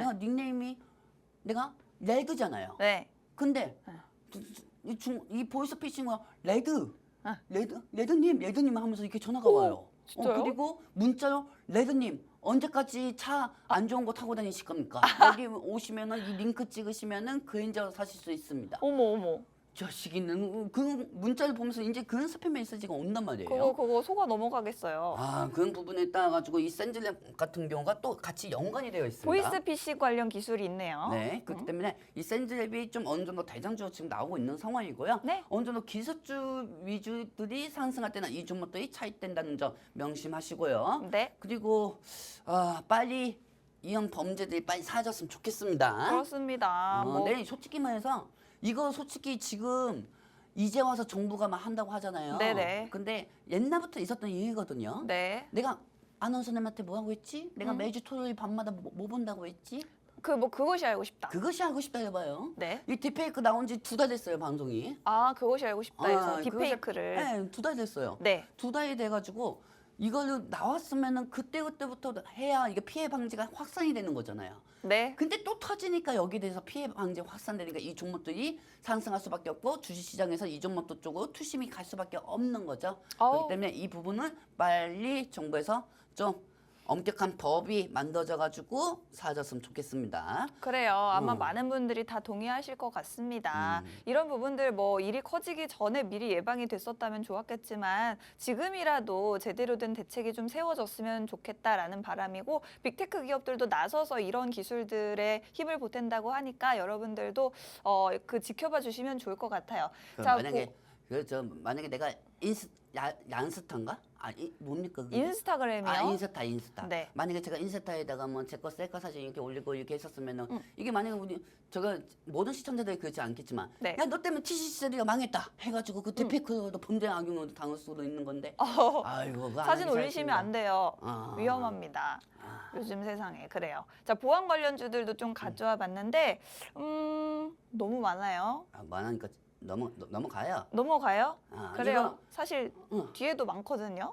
Speaker 2: 내가 레드잖아요.
Speaker 1: 네.
Speaker 2: 근데
Speaker 1: 네.
Speaker 2: 이 보이스피싱과 레드님 하면서 이렇게 전화가
Speaker 1: 오,
Speaker 2: 와요.
Speaker 1: 진짜요?
Speaker 2: 그리고 문자로 레드님 언제까지 차 안 좋은 거 타고 다니실 겁니까? 여기 오시면은 이 링크 찍으시면은 그랜저 사실 수 있습니다.
Speaker 1: 어머.
Speaker 2: 자식이는 그 문자를 보면서 이제 그런 스팸 메시지가 온단 말이에요.
Speaker 1: 그거 속아 넘어가겠어요.
Speaker 2: 그런 부분에 따라 가지고 이 센즐랩 같은 경우가 또 같이 연관이 되어 있습니다.
Speaker 1: 보이스피싱 관련 기술이 있네요.
Speaker 2: 네, 그렇기 때문에 이 센즐랩이 좀 어느 정도 대장주로 지금 나오고 있는 상황이고요.
Speaker 1: 네.
Speaker 2: 어느 정도 기술주 위주들이 상승할 때는 이 종목들이 차익된다는 점 명심하시고요.
Speaker 1: 네.
Speaker 2: 그리고 빨리 이런 범죄들이 빨리 사라졌으면 좋겠습니다.
Speaker 1: 그렇습니다.
Speaker 2: 네, 솔직히 말해서 이거 솔직히 지금 이제 와서 정부가 막 한다고 하잖아요.
Speaker 1: 네네.
Speaker 2: 근데 옛날부터 있었던 얘기거든요.
Speaker 1: 네.
Speaker 2: 내가 아나운서님한테 뭐라고 했지? 내가 매주 토요일 밤마다 뭐 본다고 했지?
Speaker 1: 그것이 알고 싶다.
Speaker 2: 그것이 알고 싶다 해봐요.
Speaker 1: 네.
Speaker 2: 이 딥페이크 나온 지 2달 됐어요, 방송이.
Speaker 1: 그것이 알고 싶다 해서 딥페이크를.
Speaker 2: 네, 2달 됐어요.
Speaker 1: 네.
Speaker 2: 2달이 돼가지고 이걸로 나왔으면은 그때부터 해야 이게 피해 방지가 확산이 되는 거잖아요.
Speaker 1: 네.
Speaker 2: 근데 또 터지니까 여기에 대해서 피해 방지 확산되니까 이 종목들이 상승할 수밖에 없고 주식시장에서 이 종목들 쪽으로 투심이 갈 수밖에 없는 거죠. 그렇기 때문에 이 부분은 빨리 정부에서 좀 엄격한 법이 만들어져가지고 사라졌으면 좋겠습니다.
Speaker 1: 그래요. 아마 많은 분들이 다 동의하실 것 같습니다. 이런 부분들 뭐 일이 커지기 전에 미리 예방이 됐었다면 좋았겠지만 지금이라도 제대로 된 대책이 좀 세워졌으면 좋겠다라는 바람이고 빅테크 기업들도 나서서 이런 기술들에 힘을 보탠다고 하니까 여러분들도 지켜봐 주시면 좋을 것 같아요. 자,
Speaker 2: 만약에 내가 얀스타인가? 뭡니까? 그게?
Speaker 1: 인스타그램이요?
Speaker 2: 인스타.
Speaker 1: 네.
Speaker 2: 만약에 제가 인스타에다가 뭐 제 거 셀카 사진 이렇게 올리고 이렇게 했었으면은 이게 만약에 제가 모든 시청자들이 그렇지 않겠지만
Speaker 1: 네.
Speaker 2: 야, 너 때문에 TCC가 망했다 해가지고 그 딥페이크도 범죄 악용으로 당할 수도 있는 건데 아이고 그거 안
Speaker 1: 사진
Speaker 2: 하기
Speaker 1: 올리시면
Speaker 2: 잘했습니다.
Speaker 1: 안 돼요. 위험합니다. 요즘 세상에. 그래요. 자, 보안 관련주들도 좀 가져와 봤는데 너무 많아요.
Speaker 2: 많으니까 넘어가요.
Speaker 1: 넘어가요? 그래요. 사실 뒤에도 많거든요.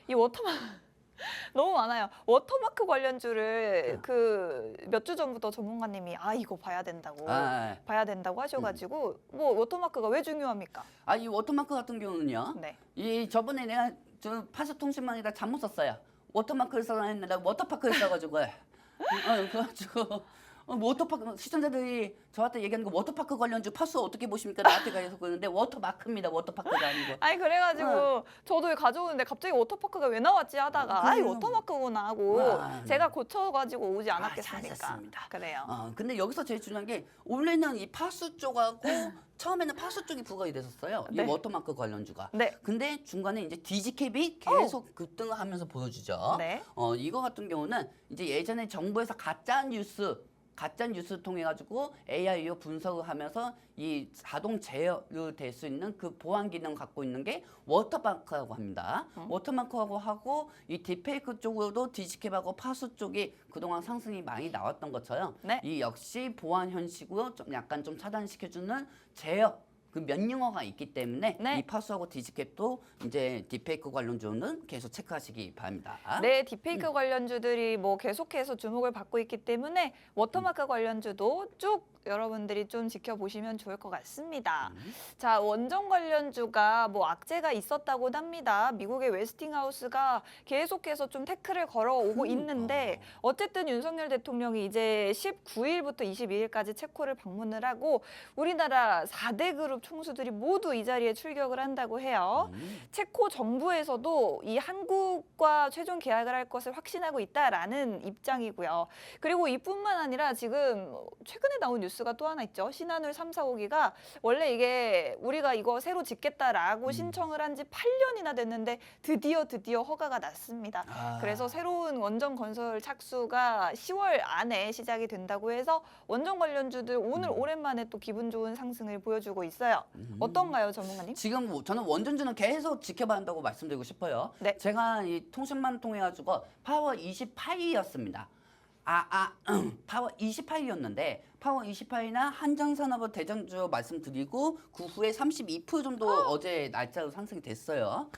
Speaker 1: 이 워터마크 너무 많아요. 워터마크 관련주를 그 몇 주 전부터 전문가님이 이거 봐야 된다고 하셔가지고 뭐 워터마크가 왜 중요합니까?
Speaker 2: 이 워터마크 같은 경우는요.
Speaker 1: 네.
Speaker 2: 이 저번에 내가 저 파스통신망에다 잘못 썼어요. 워터마크를 써야 했는데 워터파크를 써가지고 그래가지고 워터파크 시청자들이 저한테 얘기하는 거 워터파크 관련주 파수 어떻게 보십니까? 나한테 계속 그러는데 워터마크입니다. 워터파크가 아니고.
Speaker 1: 그래가지고 저도 가져오는데 갑자기 워터파크가 왜 나왔지 하다가 이
Speaker 2: 그래요.
Speaker 1: 워터마크구나 하고 제가 고쳐가지고 오지 않았겠습니까?
Speaker 2: 잘하셨습니다.
Speaker 1: 그래요.
Speaker 2: 근데 여기서 제일 중요한 게 원래는 이 파수 쪽하고 처음에는 파수 쪽이 부각이 됐었어요.
Speaker 1: 네.
Speaker 2: 이 워터마크 관련주가.
Speaker 1: 네.
Speaker 2: 근데 중간에 이제 디지캡이 계속 급등을 하면서 보여주죠.
Speaker 1: 네.
Speaker 2: 이거 같은 경우는 이제 예전에 정부에서 가짜 뉴스 통해 가지고 AI로 분석을 하면서 이 자동 제어로 될 수 있는 그 보안 기능 갖고 있는 게 워터마크라고 합니다. 워터마크하고 하고 이 딥페이크 쪽으로도 디지캡하고 파수 쪽이 그동안 상승이 많이 나왔던 것처럼
Speaker 1: 네.
Speaker 2: 이 역시 보안 현식으로 좀 약간 좀 차단시켜주는 제어 그 면역어가 있기 때문에
Speaker 1: 네.
Speaker 2: 이 파수하고 디지캡도 이제 딥페이크 관련주는 계속 체크하시기 바랍니다.
Speaker 1: 네, 딥페이크 관련주들이 뭐 계속해서 주목을 받고 있기 때문에 워터마크 관련주도 쭉 여러분들이 좀 지켜보시면 좋을 것 같습니다. 자, 원전 관련주가 뭐 악재가 있었다고 합니다. 미국의 웨스팅하우스가 계속해서 좀 태클을 걸어오고 있는데 어쨌든 윤석열 대통령이 이제 19일부터 22일까지 체코를 방문을 하고 우리나라 4대 그룹 총수들이 모두 이 자리에 출격을 한다고 해요. 체코 정부에서도 이 한국과 최종 계약을 할 것을 확신하고 있다라는 입장이고요. 그리고 이뿐만 아니라 지금 최근에 나온 뉴스가 또 하나 있죠. 신한울 3, 4호기가 원래 이게 우리가 이거 새로 짓겠다라고 신청을 한 지 8년이나 됐는데 드디어 허가가 났습니다. 그래서 새로운 원전 건설 착수가 10월 안에 시작이 된다고 해서 원전 관련주들 오늘 오랜만에 또 기분 좋은 상승을 보여주고 있어요. 어떤가요, 전문가님?
Speaker 2: 지금 저는 원전주는 계속 지켜봐야 한다고 말씀드리고 싶어요.
Speaker 1: 네.
Speaker 2: 제가 이 통신만 통해 가지고 파워 28이었습니다. 파워 28이었는데 파워 28이나 한전산업의 대장주 말씀드리고 그 후에 32% 정도 어제 날짜로 상승이 됐어요.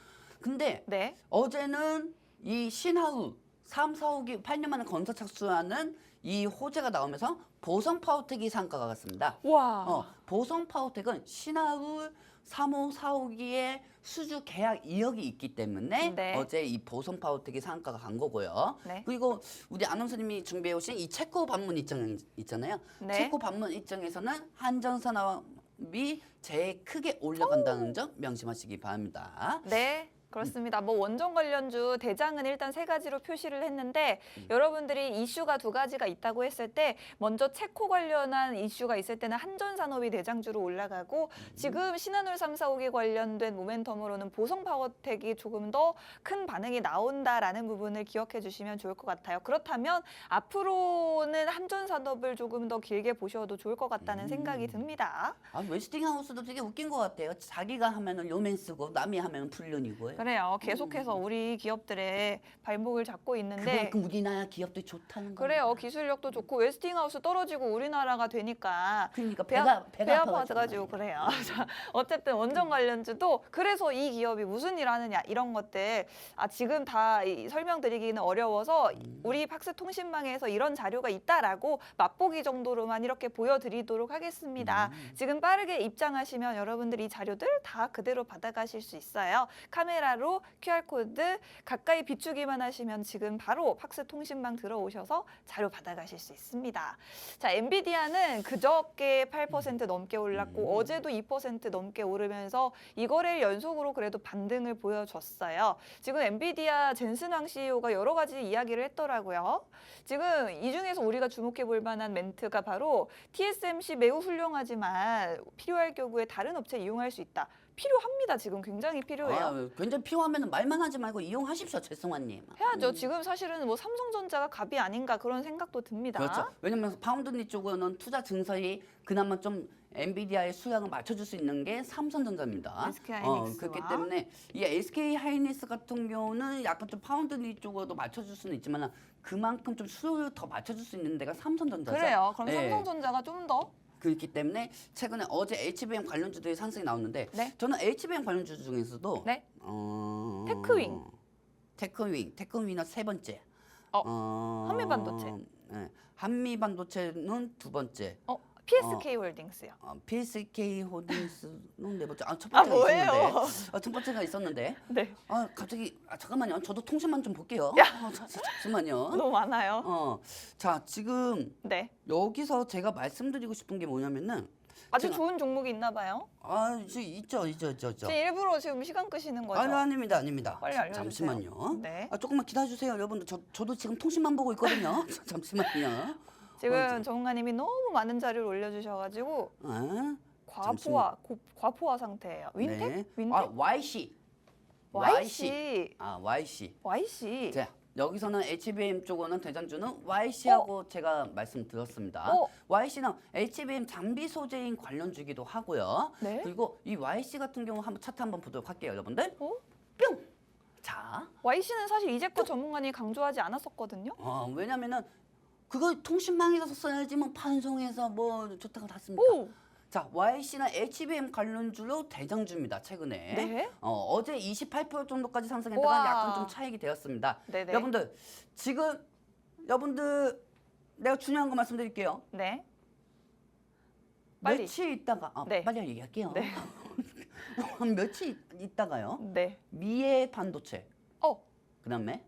Speaker 2: 근데
Speaker 1: 네.
Speaker 2: 어제는 이 신하우 3, 4호기 8년 만에 건설 착수하는 이 호재가 나오면서 보성 파워텍이 상가가 갔습니다.
Speaker 1: 와.
Speaker 2: 보성 파워텍은 신하우 3호, 4호기에 수주 계약 이력이 있기 때문에
Speaker 1: 네.
Speaker 2: 어제 이 보성 파워텍이 상가가 간 거고요.
Speaker 1: 네.
Speaker 2: 그리고 우리 아나운서님이 준비해 오신 이 체코 방문 일정 있잖아요.
Speaker 1: 네.
Speaker 2: 체코 방문 일정에서는 한전산업이 제일 크게 올라간다는 점 명심하시기 바랍니다.
Speaker 1: 네. 그렇습니다. 뭐 원전 관련주 대장은 일단 3가지로 표시를 했는데 여러분들이 이슈가 2가지가 있다고 했을 때 먼저 체코 관련한 이슈가 있을 때는 한전산업이 대장주로 올라가고 지금 신한울 3, 4호기 관련된 모멘텀으로는 보성파워텍이 조금 더 큰 반응이 나온다라는 부분을 기억해 주시면 좋을 것 같아요. 그렇다면 앞으로는 한전산업을 조금 더 길게 보셔도 좋을 것 같다는 생각이 듭니다.
Speaker 2: 웨스팅하우스도 되게 웃긴 것 같아요. 자기가 하면은 로맨스고 남이 하면은 불륜이고요.
Speaker 1: 그래요. 계속해서 우리 기업들의 발목을 잡고 있는데
Speaker 2: 그만큼 우리나라 기업들이 좋다는 거예요.
Speaker 1: 그래요. 기술력도 좋고 웨스팅하우스 떨어지고 우리나라가 되니까
Speaker 2: 그러니까
Speaker 1: 배
Speaker 2: 배가
Speaker 1: 아파가지고 그래요. 자, 어쨌든 원전 관련주도 그래서 이 기업이 무슨 일 하느냐 이런 것들 지금 다 설명드리기는 어려워서 우리 팍스통신망에서 이런 자료가 있다라고 맛보기 정도로만 이렇게 보여드리도록 하겠습니다. 지금 빠르게 입장하시면 여러분들 이 자료들 다 그대로 받아가실 수 있어요. 카메라로 QR코드 가까이 비추기만 하시면 지금 바로 팍스통신망 들어오셔서 자료 받아가실 수 있습니다. 자, 엔비디아는 그저께 8% 넘게 올랐고 어제도 2% 넘게 오르면서 이거래일 연속으로 그래도 반등을 보여줬어요. 지금 엔비디아 젠슨 황 CEO가 여러 가지 이야기를 했더라고요. 지금 이 중에서 우리가 주목해 볼 만한 멘트가 바로 TSMC 매우 훌륭하지만 필요할 경우에 다른 업체 이용할 수 있다. 필요합니다. 지금 굉장히 필요해요.
Speaker 2: 굉장히 필요하면 말만 하지 말고 이용하십시오, 최승환님.
Speaker 1: 해야죠. 지금 사실은 뭐 삼성전자가 갑이 아닌가 그런 생각도 듭니다.
Speaker 2: 그렇죠. 왜냐면 파운드리 쪽으로는 투자 증설이 그나마 좀 엔비디아의 수량을 맞춰줄 수 있는 게 삼성전자입니다.
Speaker 1: SK 하이닉스와.
Speaker 2: 그렇기 때문에 이 SK 하이닉스 같은 경우는 약간 좀 파운드리 쪽으로도 맞춰줄 수는 있지만 그만큼 좀 수요를 더 맞춰줄 수 있는 데가 삼성전자죠.
Speaker 1: 그래요. 그럼
Speaker 2: 예.
Speaker 1: 삼성전자가 좀 더
Speaker 2: 그렇기 때문에 최근에 어제 HBM 관련주들이 상승이 나왔는데
Speaker 1: 네.
Speaker 2: 저는 HBM 관련주 중에서도
Speaker 1: 네. 테크윙
Speaker 2: 은 세 번째.
Speaker 1: 한미반도체.
Speaker 2: 네. 한미반도체는 두 번째.
Speaker 1: PSK 홀딩스요.
Speaker 2: PSK 홀딩스는 네 번째. 첫 번째가
Speaker 1: 뭐예요?
Speaker 2: 있었는데. 첫 번째가 있었는데.
Speaker 1: 네.
Speaker 2: 갑자기 잠깐만요. 저도 통신만 좀 볼게요. 잠시만요.
Speaker 1: 너무 많아요.
Speaker 2: 자, 지금
Speaker 1: 네.
Speaker 2: 여기서 제가 말씀드리고 싶은 게 뭐냐면은
Speaker 1: 아주 좋은 종목이 있나 봐요.
Speaker 2: 있죠.
Speaker 1: 지금 일부러 지금 시간 끄시는 거죠?
Speaker 2: 아닙니다.
Speaker 1: 빨리 알려주세요.
Speaker 2: 잠시만요.
Speaker 1: 네.
Speaker 2: 조금만 기다려주세요, 여러분들. 저도 지금 통신만 보고 있거든요. 잠시만요.
Speaker 1: 지금 전문가님이 너무 많은 자료를 올려주셔가지고 과포화 상태예요. 윈텍?
Speaker 2: 네.
Speaker 1: 윈텍?
Speaker 2: YC.
Speaker 1: YC.
Speaker 2: 자, 여기서는 HBM 쪽으로는 대장주는 YC하고 제가 말씀드렸습니다. YC는 HBM 장비 소재인 관련주기도 하고요.
Speaker 1: 네.
Speaker 2: 그리고 이 YC 같은 경우 한번 차트 한번 보도록 할게요, 여러분들. 뿅. 자.
Speaker 1: YC는 사실 이제껏 전문가님이 강조하지 않았었거든요.
Speaker 2: 왜냐면은 그거 통신망에서 써야지 뭐 판송해서 뭐 좋다고 다 씁니까? 자, YC나 HBM 관련주로 대장주입니다. 최근에.
Speaker 1: 네.
Speaker 2: 어제 28% 정도까지 상승했다가
Speaker 1: 우와.
Speaker 2: 약간 좀 차익이 되었습니다.
Speaker 1: 네네.
Speaker 2: 여러분들 지금 내가 중요한 거 말씀드릴게요.
Speaker 1: 네. 빨리.
Speaker 2: 며칠 있다가
Speaker 1: 네.
Speaker 2: 빨리 얘기할게요.
Speaker 1: 네.
Speaker 2: 한 며칠 있다가요.
Speaker 1: 네.
Speaker 2: 미래 반도체. 그다음에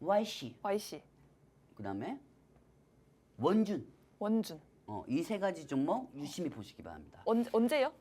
Speaker 2: YC.
Speaker 1: YC.
Speaker 2: 그다음에 원준. 이 세 가지 종목 유심히 보시기 바랍니다.
Speaker 1: 언제요?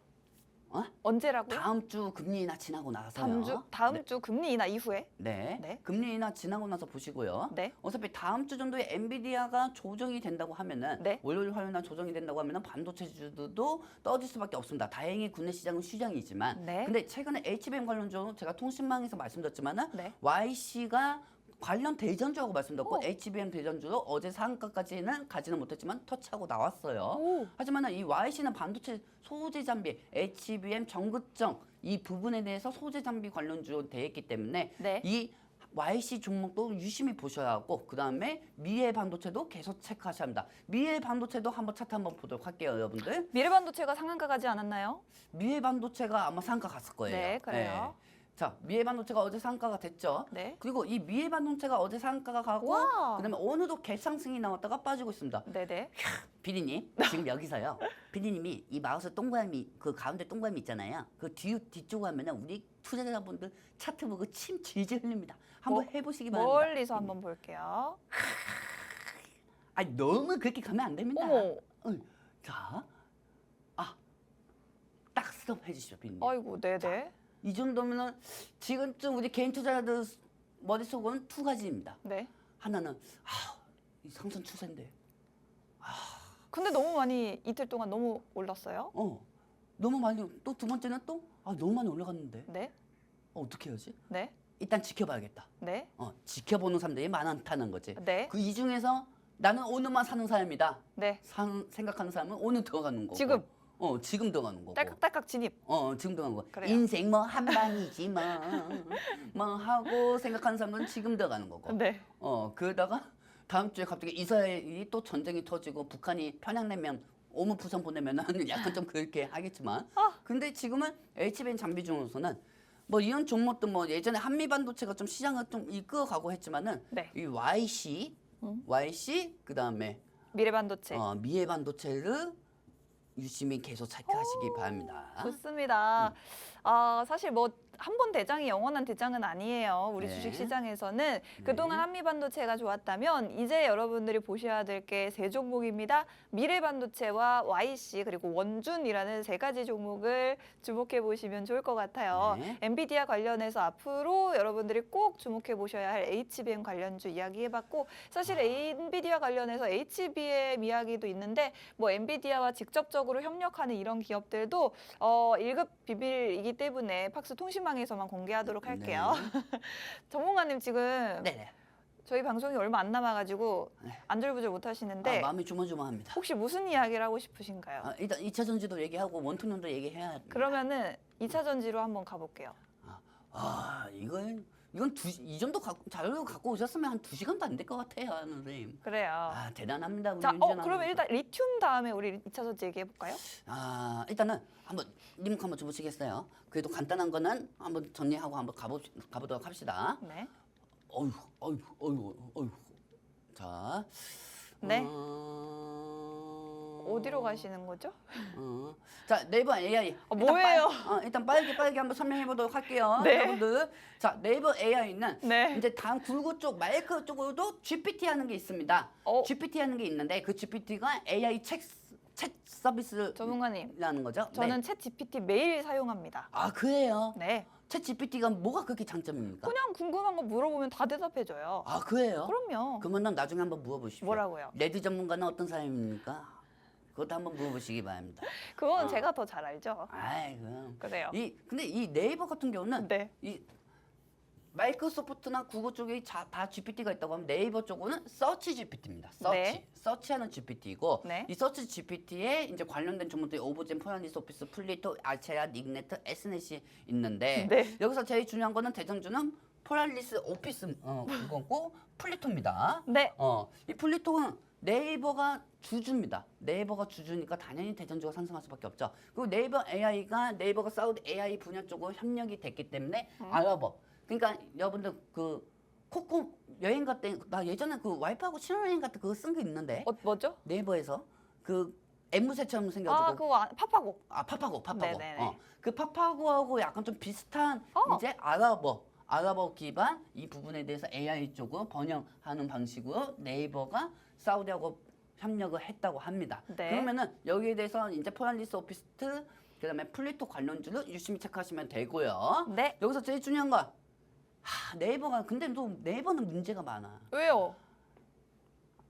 Speaker 2: 어?
Speaker 1: 언제라고요?
Speaker 2: 다음 주 금리 인하 지나고 나서요.
Speaker 1: 다음 주 금리 인하 이후에?
Speaker 2: 네.
Speaker 1: 네.
Speaker 2: 금리 인하 지나고 나서 보시고요.
Speaker 1: 네.
Speaker 2: 어차피 다음 주 정도에 엔비디아가 조정이 된다고 하면은
Speaker 1: 네.
Speaker 2: 월요일 화요일 날 조정이 된다고 하면은 반도체주도 떨어질 수밖에 없습니다. 다행히 국내 시장은 휴장이지만
Speaker 1: 네.
Speaker 2: 근데 최근에 HBM 관련주 제가 통신망에서 말씀드렸지만은
Speaker 1: 네.
Speaker 2: YC가 관련 대전주라고 말씀드렸고
Speaker 1: 오.
Speaker 2: HBM 대전주도 어제 상한가까지는 가지는 못했지만 터치하고 나왔어요.
Speaker 1: 오.
Speaker 2: 하지만 이 YC는 반도체 소재 장비, HBM 정급정 이 부분에 대해서 소재 장비 관련주로 되어 있기 때문에
Speaker 1: 네.
Speaker 2: 이 YC 종목도 유심히 보셔야 하고 그 다음에 미래 반도체도 계속 체크하셔야 합니다. 미래 반도체도 한번 차트 한번 보도록 할게요, 여러분들.
Speaker 1: 미래반도체가 상한가 가지 않았나요?
Speaker 2: 미래 반도체가 아마 상가 갔을 거예요.
Speaker 1: 네, 그래요.
Speaker 2: 자, 미래 반도체가 어제 상가가 됐죠.
Speaker 1: 네.
Speaker 2: 그리고 이 미래 반도체가 어제 상가가 가고
Speaker 1: 와.
Speaker 2: 그다음에 오늘도 갭상승이 나왔다가 빠지고 있습니다.
Speaker 1: 네네.
Speaker 2: 피디님 지금 여기서요. 피디님이 이 마우스 동그라미 그 가운데 동그라미 있잖아요. 그 뒤쪽 하면은 우리 투자자분들 차트 보고 침 질질 흘립니다. 한번 해보시기 바랍니다.
Speaker 1: 멀리서 한번 볼게요.
Speaker 2: 아 너무 그렇게 가면 안 됩니다.
Speaker 1: 어머.
Speaker 2: 자, 딱 스톱 해주시죠, 피디님.
Speaker 1: 아이고, 네네.
Speaker 2: 이 정도면은 지금쯤 우리 개인 투자자들 머릿속은 두 가지입니다.
Speaker 1: 네.
Speaker 2: 하나는 이 상승 추세인데
Speaker 1: 근데 너무 많이 이틀 동안 너무 올랐어요.
Speaker 2: 너무 많이 또 두 번째는 또 너무 많이 올라갔는데
Speaker 1: 네.
Speaker 2: 어떻게 해야지?
Speaker 1: 네.
Speaker 2: 일단 지켜봐야겠다.
Speaker 1: 네.
Speaker 2: 지켜보는 사람들이 많다는 거지.
Speaker 1: 네.
Speaker 2: 그 이 중에서 나는 오늘만 사는 사람이다.
Speaker 1: 네.
Speaker 2: 생각하는 사람은 오늘 들어가는 거고.
Speaker 1: 지금.
Speaker 2: 지금 들어가는 거고.
Speaker 1: 딸깍딸깍 진입.
Speaker 2: 지금 들어가는 거.
Speaker 1: 그래요.
Speaker 2: 인생 뭐 한 방이지 뭐 하고 생각하는 사람은 지금 들어가는 거고.
Speaker 1: 네.
Speaker 2: 그러다가 다음 주에 갑자기 이스라엘이 또 전쟁이 터지고 북한이 평양냉면 오문부산 보내면은 약간 좀 그렇게 하겠지만 근데 지금은 HBM 장비 중으로서는 뭐 이런 종목도 뭐 예전에 한미반도체가 좀 시장을 좀 이끌어가고 했지만은
Speaker 1: 네.
Speaker 2: 이 YC 그다음에
Speaker 1: 미래반도체.
Speaker 2: 미래반도체를 유심히 계속 체크하시기 바랍니다.
Speaker 1: 좋습니다. 사실 뭐 한 번 대장이 영원한 대장은 아니에요. 우리
Speaker 2: 네.
Speaker 1: 주식시장에서는 그동안 한미반도체가 좋았다면 이제 여러분들이 보셔야 될 게 세 종목입니다. 미래반도체와 YC 그리고 원준이라는 세 가지 종목을 주목해 보시면 좋을 것 같아요.
Speaker 2: 네.
Speaker 1: 엔비디아 관련해서 앞으로 여러분들이 꼭 주목해 보셔야 할 HBM 관련주 이야기해봤고 사실 엔비디아 관련해서 HBM 이야기도 있는데 뭐 엔비디아와 직접적으로 협력하는 이런 기업들도 1급 비밀이기 때문에 팍스 통신망에서만 공개하도록 할게요.
Speaker 2: 네.
Speaker 1: 전문가님 지금
Speaker 2: 네네.
Speaker 1: 저희 방송이 얼마 안 남아가지고
Speaker 2: 네.
Speaker 1: 안절부절 못하시는데
Speaker 2: 마음이 조마조마합니다.
Speaker 1: 혹시 무슨 이야기를 하고 싶으신가요?
Speaker 2: 일단 2차 전지도 얘기하고 원통령도 얘기해야 합니다.
Speaker 1: 그러면은 2차 전지로 한번 가볼게요.
Speaker 2: 이건 이 정도 자료 갖고 오셨으면 한 2시간도 안 될 것 같아요, 선생님.
Speaker 1: 그래요.
Speaker 2: 대단합니다. 우리
Speaker 1: 자,
Speaker 2: 윤지연
Speaker 1: 그러면
Speaker 2: 아나운서.
Speaker 1: 일단 리튬 다음에 우리 2차 전지 얘기해볼까요?
Speaker 2: 일단은 한번 리모컨 한번 줘보시겠어요? 그래도 간단한 거는 한번 정리하고 한번 가보도록 합시다.
Speaker 1: 네.
Speaker 2: 어휴. 자.
Speaker 1: 네. 어디로 가시는 거죠?
Speaker 2: 자, 네이버 AI.
Speaker 1: 뭐예요?
Speaker 2: 일단 빠르게 한번 설명해 보도록 할게요.
Speaker 1: 네.
Speaker 2: 여러분들. 자, 네이버 AI는
Speaker 1: 네.
Speaker 2: 이제 다음 굴구 쪽, 마이크 쪽으로도 GPT 하는 게 있습니다. GPT 하는 게 있는데 그 GPT가 AI 책 서비스를
Speaker 1: 전문가님,
Speaker 2: 라는 거죠.
Speaker 1: 저는 챗 GPT 매일 사용합니다.
Speaker 2: 그래요?
Speaker 1: 네.
Speaker 2: 챗 GPT가 뭐가 그렇게 장점입니까?
Speaker 1: 그냥 궁금한 거 물어보면 다 대답해줘요.
Speaker 2: 그래요?
Speaker 1: 그럼요.
Speaker 2: 그러면 나중에 한번 물어보십시오.
Speaker 1: 뭐라고요?
Speaker 2: 레드 전문가는 어떤 사람입니까? 그것도 한번 물어보시기 바랍니다.
Speaker 1: 그건 제가 더 잘 알죠.
Speaker 2: 아이고.
Speaker 1: 그래요.
Speaker 2: 근데 이 네이버 같은 경우는
Speaker 1: 네.
Speaker 2: 이 마이크로소프트나 구글 쪽에 다 GPT가 있다고 하면 네이버 쪽은 서치 GPT입니다.
Speaker 1: 네.
Speaker 2: 서치하는 GPT이고
Speaker 1: 네.
Speaker 2: 이 서치 GPT에 이제 관련된 종목들이 오버젠, 포란리스 오피스, 플리토, 알체아, 닉네트, 에스넷이 있는데
Speaker 1: 네.
Speaker 2: 여기서 제일 중요한 거는 대장주는 포란리스 오피스 이거고 플리토입니다.
Speaker 1: 네.
Speaker 2: 이 플리토는 네이버가 주주입니다. 네이버가 주주니까 당연히 대전주가 상승할 수밖에 없죠. 그리고 네이버 AI가 네이버가 사우디 AI 분야 쪽으로 협력이 됐기 때문에 알아보. 그러니까 여러분들 그 코코 여행 갈 때 나 예전에 그 와이프하고 신혼여행 갈 때 그거 쓴 게 있는데
Speaker 1: 뭐죠?
Speaker 2: 네이버에서 그 앵무새처럼 생겨가지고
Speaker 1: 그거 파파고.
Speaker 2: 파파고
Speaker 1: 네네네.
Speaker 2: 그 파파고하고 약간 좀 비슷한 이제 아랍어 기반 이 부분에 대해서 AI 쪽으로 번영하는 방식으로 네이버가 사우디하고 협력을 했다고 합니다.
Speaker 1: 네.
Speaker 2: 그러면은 여기에 대해서 이제 폴란리스 오피스트 그다음에 플리토 관련주를 유심히 체크하시면 되고요.
Speaker 1: 네.
Speaker 2: 여기서 제일 중요한 건 네이버가 근데 또 네이버는 문제가 많아.
Speaker 1: 왜요?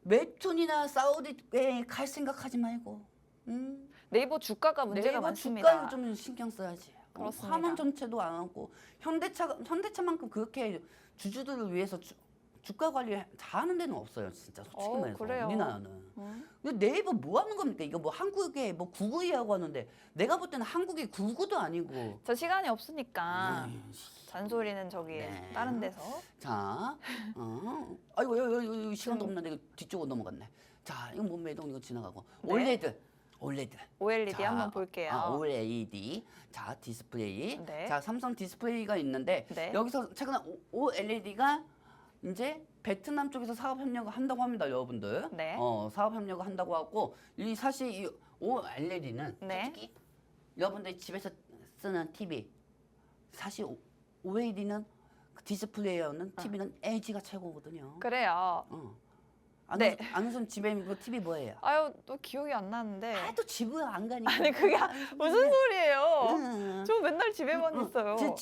Speaker 2: 웹툰이나 사우디에 갈 생각하지 말고.
Speaker 1: 네이버 주가가 문제가
Speaker 2: 네이버
Speaker 1: 많습니다.
Speaker 2: 주가를 좀 신경 써야지.
Speaker 1: 그렇습니다.
Speaker 2: 화면 전체도 안 하고 현대차만큼 그렇게 주주들을 위해서 주가 관리 잘하는 데는 없어요, 진짜 솔직히 말해서.
Speaker 1: 그래요?
Speaker 2: 우리나라는.
Speaker 1: 음.
Speaker 2: 근데 네이버 뭐 하는 겁니까? 이거 뭐 한국에 뭐 구글이라고 하는데 내가 볼 때는 한국이 구글도 아니고.
Speaker 1: 저 시간이 없으니까
Speaker 2: 아유,
Speaker 1: 잔소리는 저기
Speaker 2: 네.
Speaker 1: 다른 데서.
Speaker 2: 자, 아이고 여기 시간도 없는데 이거 뒤쪽으로 넘어갔네. 자, 이거 뭐 매동 이거 지나가고
Speaker 1: 네.
Speaker 2: 올레드.
Speaker 1: OLED
Speaker 2: 자,
Speaker 1: 한번 볼게요.
Speaker 2: OLED. 자, 디스플레이.
Speaker 1: 네.
Speaker 2: 자, 삼성 디스플레이가 있는데
Speaker 1: 네.
Speaker 2: 여기서 최근에 OLED가 이제 베트남 쪽에서 사업 협력을 한다고 합니다, 여러분들.
Speaker 1: 네.
Speaker 2: 사업 협력을 한다고 하고 이 사실 이 OLED는
Speaker 1: 네.
Speaker 2: 솔직히 여러분들이 집에서 쓰는 TV 사실 OLED는 디스플레이어는 TV는 LG가 최고거든요.
Speaker 1: 그래요.
Speaker 2: 네.
Speaker 1: 네.
Speaker 2: 안우선 집에 뭐 TV 뭐예요?
Speaker 1: 아유, 또 기억이 안 나는데.
Speaker 2: 또 집을 안 가니까.
Speaker 1: 아니, 그게 무슨 소리예요?
Speaker 2: 응.
Speaker 1: 저 맨날 집에만 있어요.
Speaker 2: 제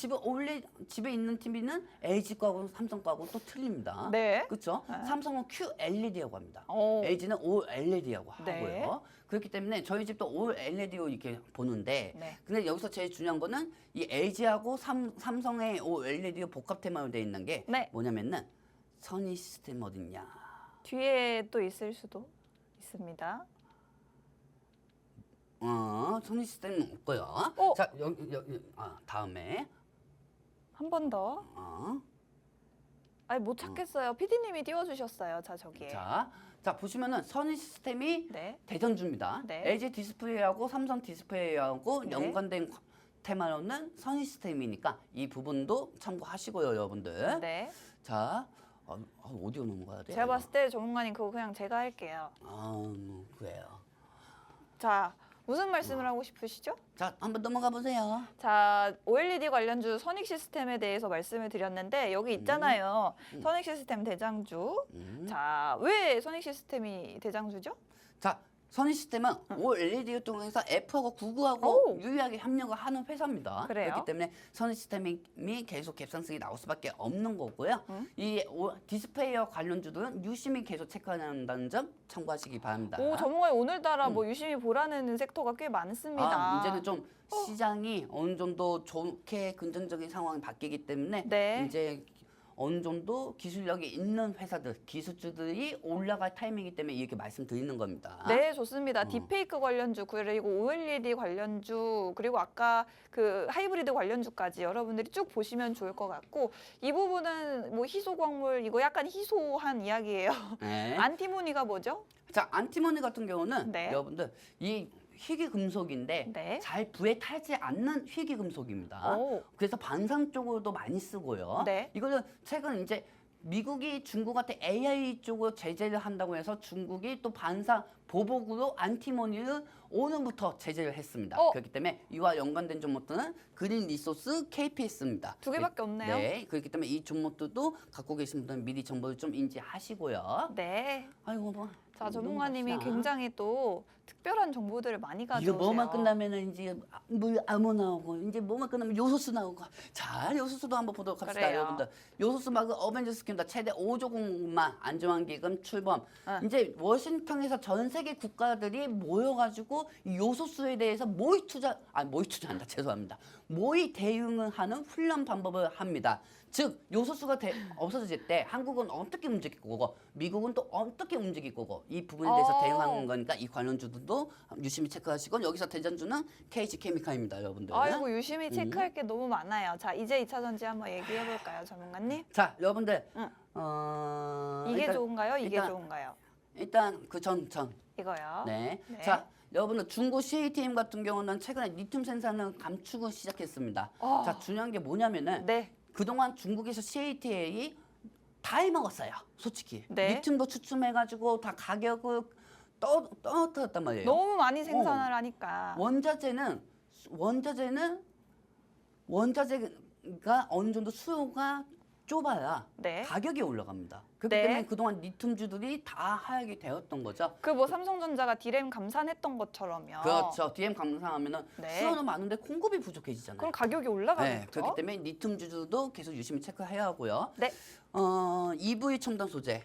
Speaker 2: 집에 있는 TV는 LG 거하고 삼성 거하고 또 틀립니다.
Speaker 1: 네.
Speaker 2: 그렇죠?
Speaker 1: 네.
Speaker 2: 삼성은 QLED라고 합니다.
Speaker 1: 오.
Speaker 2: LG는 OLED라고
Speaker 1: 네.
Speaker 2: 하고요. 그렇기 때문에 저희 집도 OLED로 이렇게 보는데
Speaker 1: 네.
Speaker 2: 근데 여기서 제일 중요한 거는 이 LG하고 삼성의 OLED로 복합 테마로 되어 있는 게
Speaker 1: 네.
Speaker 2: 뭐냐면은 선의 시스템 어딨냐.
Speaker 1: 뒤에 또 있을 수도 있습니다.
Speaker 2: 선의 시스템은 없고요. 자, 여기 다음에
Speaker 1: 한 번 더.
Speaker 2: 어.
Speaker 1: 아니, 못 찾겠어요. PD님이 띄워주셨어요. 자, 저기에.
Speaker 2: 자 보시면은 선의 시스템이
Speaker 1: 네.
Speaker 2: 대전주입니다.
Speaker 1: 네.
Speaker 2: LG 디스플레이하고 삼성 디스플레이하고
Speaker 1: 네.
Speaker 2: 연관된 테마로는 선의 시스템이니까 이 부분도 참고하시고요, 여러분들.
Speaker 1: 네.
Speaker 2: 자, 어디로 넘어가야 돼?
Speaker 1: 제가 봤을 때 전문가님 그거 그냥 제가 할게요.
Speaker 2: 그래요.
Speaker 1: 자, 무슨 말씀을 하고 싶으시죠?
Speaker 2: 자, 한번 넘어가 보세요.
Speaker 1: 자, OLED 관련주 선익 시스템에 대해서 말씀을 드렸는데 여기 있잖아요. 선익 시스템 대장주. 자, 왜 선익 시스템이 대장주죠?
Speaker 2: 자, 선의 시스템은 OLED를 통해서 F하고 구글하고
Speaker 1: 오.
Speaker 2: 유의하게 협력을 하는 회사입니다.
Speaker 1: 그래요?
Speaker 2: 그렇기 때문에 선의 시스템이 계속 갭상승이 나올 수밖에 없는 거고요. 이 디스플레이어 관련주들은 유심히 계속 체크한다는 점 참고하시기 바랍니다.
Speaker 1: 오, 전문가님 오늘따라 뭐 유심히 보라는 섹터가 꽤 많습니다.
Speaker 2: 이제는 좀 시장이 어느 정도 좋게 긍정적인 상황이 바뀌기 때문에
Speaker 1: 네.
Speaker 2: 이제 어느 정도 기술력이 있는 회사들, 기술주들이 올라갈 타이밍이기 때문에 이렇게 말씀드리는 겁니다.
Speaker 1: 네, 좋습니다. 딥페이크 관련주, 그리고 OLED 관련주, 그리고 아까 그 하이브리드 관련주까지 여러분들이 쭉 보시면 좋을 것 같고 이 부분은 뭐 희소광물, 이거 약간 희소한 이야기예요.
Speaker 2: 네.
Speaker 1: 안티모니가 뭐죠?
Speaker 2: 자, 안티모니 같은 경우는
Speaker 1: 네.
Speaker 2: 여러분들 이 희귀 금속인데
Speaker 1: 네.
Speaker 2: 잘 불에 타지 않는 희귀 금속입니다.
Speaker 1: 오.
Speaker 2: 그래서 반상 쪽으로도 많이 쓰고요.
Speaker 1: 네.
Speaker 2: 이거는 최근 이제 미국이 중국한테 AI 쪽으로 제재를 한다고 해서 중국이 또 반상 보복으로 안티모니를 오늘부터 제재를 했습니다. 그렇기 때문에 이와 연관된 종목들은 그린 리소스 KPS입니다.
Speaker 1: 두 개밖에 없네요.
Speaker 2: 네, 그렇기 때문에 이 종목들도 갖고 계신 분들은 미리 정보를 좀 인지하시고요.
Speaker 1: 네.
Speaker 2: 아이고 뭐.
Speaker 1: 자, 전문가님이
Speaker 2: 넘어갑시다.
Speaker 1: 굉장히 또 특별한 정보들을 많이 가져오세요.
Speaker 2: 이거 뭐만 끝나면은 이제 물 아무 나오고 이제 뭐만 끝나면 요소수 나오고 자 요소수도 한번 보도록 합시다.
Speaker 1: 그래요.
Speaker 2: 여러분들 요소수 막은 어벤져스 스킨다 최대 5조 공만 안정환기금 출범.
Speaker 1: 응.
Speaker 2: 이제 워싱턴에서 전 세계 국가들이 모여가지고 이 요소수에 대해서 모의 투자한다. 죄송합니다. 모의 대응을 하는 훈련 방법을 합니다. 즉 요소수가 없어질 때 한국은 어떻게 움직일 거고 미국은 또 어떻게 움직일 거고 이 부분에 대해서 대응하는 거니까 이 관련주들도 유심히 체크하시고 여기서 대장주는 KG케미칼입니다, 여러분들.
Speaker 1: 아이고, 유심히 체크할 게 너무 많아요. 자, 이제 2차 전지 한번 얘기해 볼까요, 전문가님?
Speaker 2: 자, 여러분들.
Speaker 1: 응.
Speaker 2: 어,
Speaker 1: 이게
Speaker 2: 일단,
Speaker 1: 좋은가요? 이게
Speaker 2: 일단,
Speaker 1: 좋은가요?
Speaker 2: 일단 그 전.
Speaker 1: 이거요.
Speaker 2: 네.
Speaker 1: 네.
Speaker 2: 자, 여러분들 중고 CATM 같은 경우는 최근에 리튬 생산을 감추고 시작했습니다. 자, 중요한 게 뭐냐면은
Speaker 1: 네.
Speaker 2: 그동안 중국에서 CATA 다 해먹었어요. 솔직히.
Speaker 1: 네.
Speaker 2: 리튬도 추춤해가지고 다 가격을 떨어뜨렸단 말이에요.
Speaker 1: 너무 많이 생산을 하니까.
Speaker 2: 원자재가 어느 정도 수요가 좁아야
Speaker 1: 네.
Speaker 2: 가격이 올라갑니다. 그렇기
Speaker 1: 네.
Speaker 2: 때문에 그동안 리튬주들이 다 하락이 되었던 거죠.
Speaker 1: 그 뭐 삼성전자가 디램 감산했던 것처럼요.
Speaker 2: 그렇죠. DM 감산하면은
Speaker 1: 네.
Speaker 2: 수요는 많은데 공급이 부족해지잖아요.
Speaker 1: 그럼 가격이 올라가겠죠.
Speaker 2: 네, 그렇기 때문에 리튬주도 계속 유심히 체크해야 하고요.
Speaker 1: 네.
Speaker 2: EV 첨단 소재.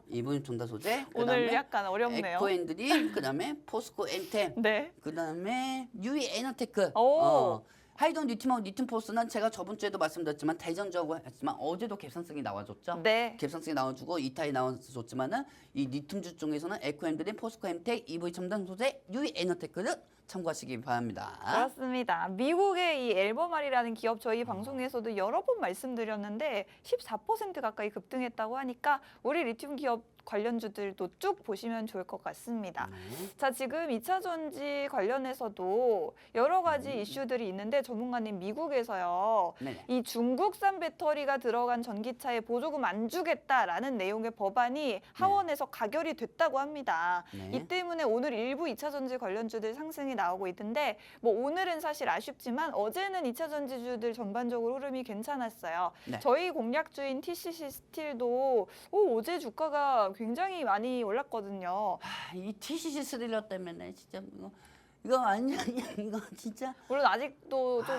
Speaker 2: EV 첨단 소재.
Speaker 1: 오늘 약간 어렵네요.
Speaker 2: 에코엔드리, 그다음에 포스코 엔템,
Speaker 1: 네.
Speaker 2: 그다음에 유이 에너테크.
Speaker 1: 오.
Speaker 2: 하이돈 리튬하고 리튬 포스는 제가 저번 주에도 말씀드렸지만 대전적으로 했지만 어제도 갭상승이 나와줬죠.
Speaker 1: 네.
Speaker 2: 갭상승이 나와주고 이타이 나와줬지만은 이 리튬주 중에서는 에코엔드리, 포스코 엔텍, EV 첨단 소재, 유이 에너테크를 참고하시기 바랍니다.
Speaker 1: 그렇습니다. 미국의 이 앨범알이라는 기업 저희 방송에서도 여러 번 말씀드렸는데 14% 가까이 급등했다고 하니까 우리 리튬 기업 관련주들도 쭉 보시면 좋을 것 같습니다. 자, 지금 2차 전지 관련해서도 여러 가지 이슈들이 있는데 전문가님 미국에서요.
Speaker 2: 네네.
Speaker 1: 이 중국산 배터리가 들어간 전기차에 보조금 안 주겠다라는 내용의 법안이 하원에서 가결이 됐다고 합니다.
Speaker 2: 네.
Speaker 1: 이 때문에 오늘 일부 2차 전지 관련주들 상승이 나오고 있는데 뭐 오늘은 사실 아쉽지만 어제는 2차 전지주들 전반적으로 흐름이 괜찮았어요.
Speaker 2: 네.
Speaker 1: 저희 공략주인 TCC 스틸도 어제 주가가 굉장히 많이 올랐거든요.
Speaker 2: 이 TCC 스릴러 때문에 진짜 이거 완전 이거 진짜.
Speaker 1: 물론 아직도 좀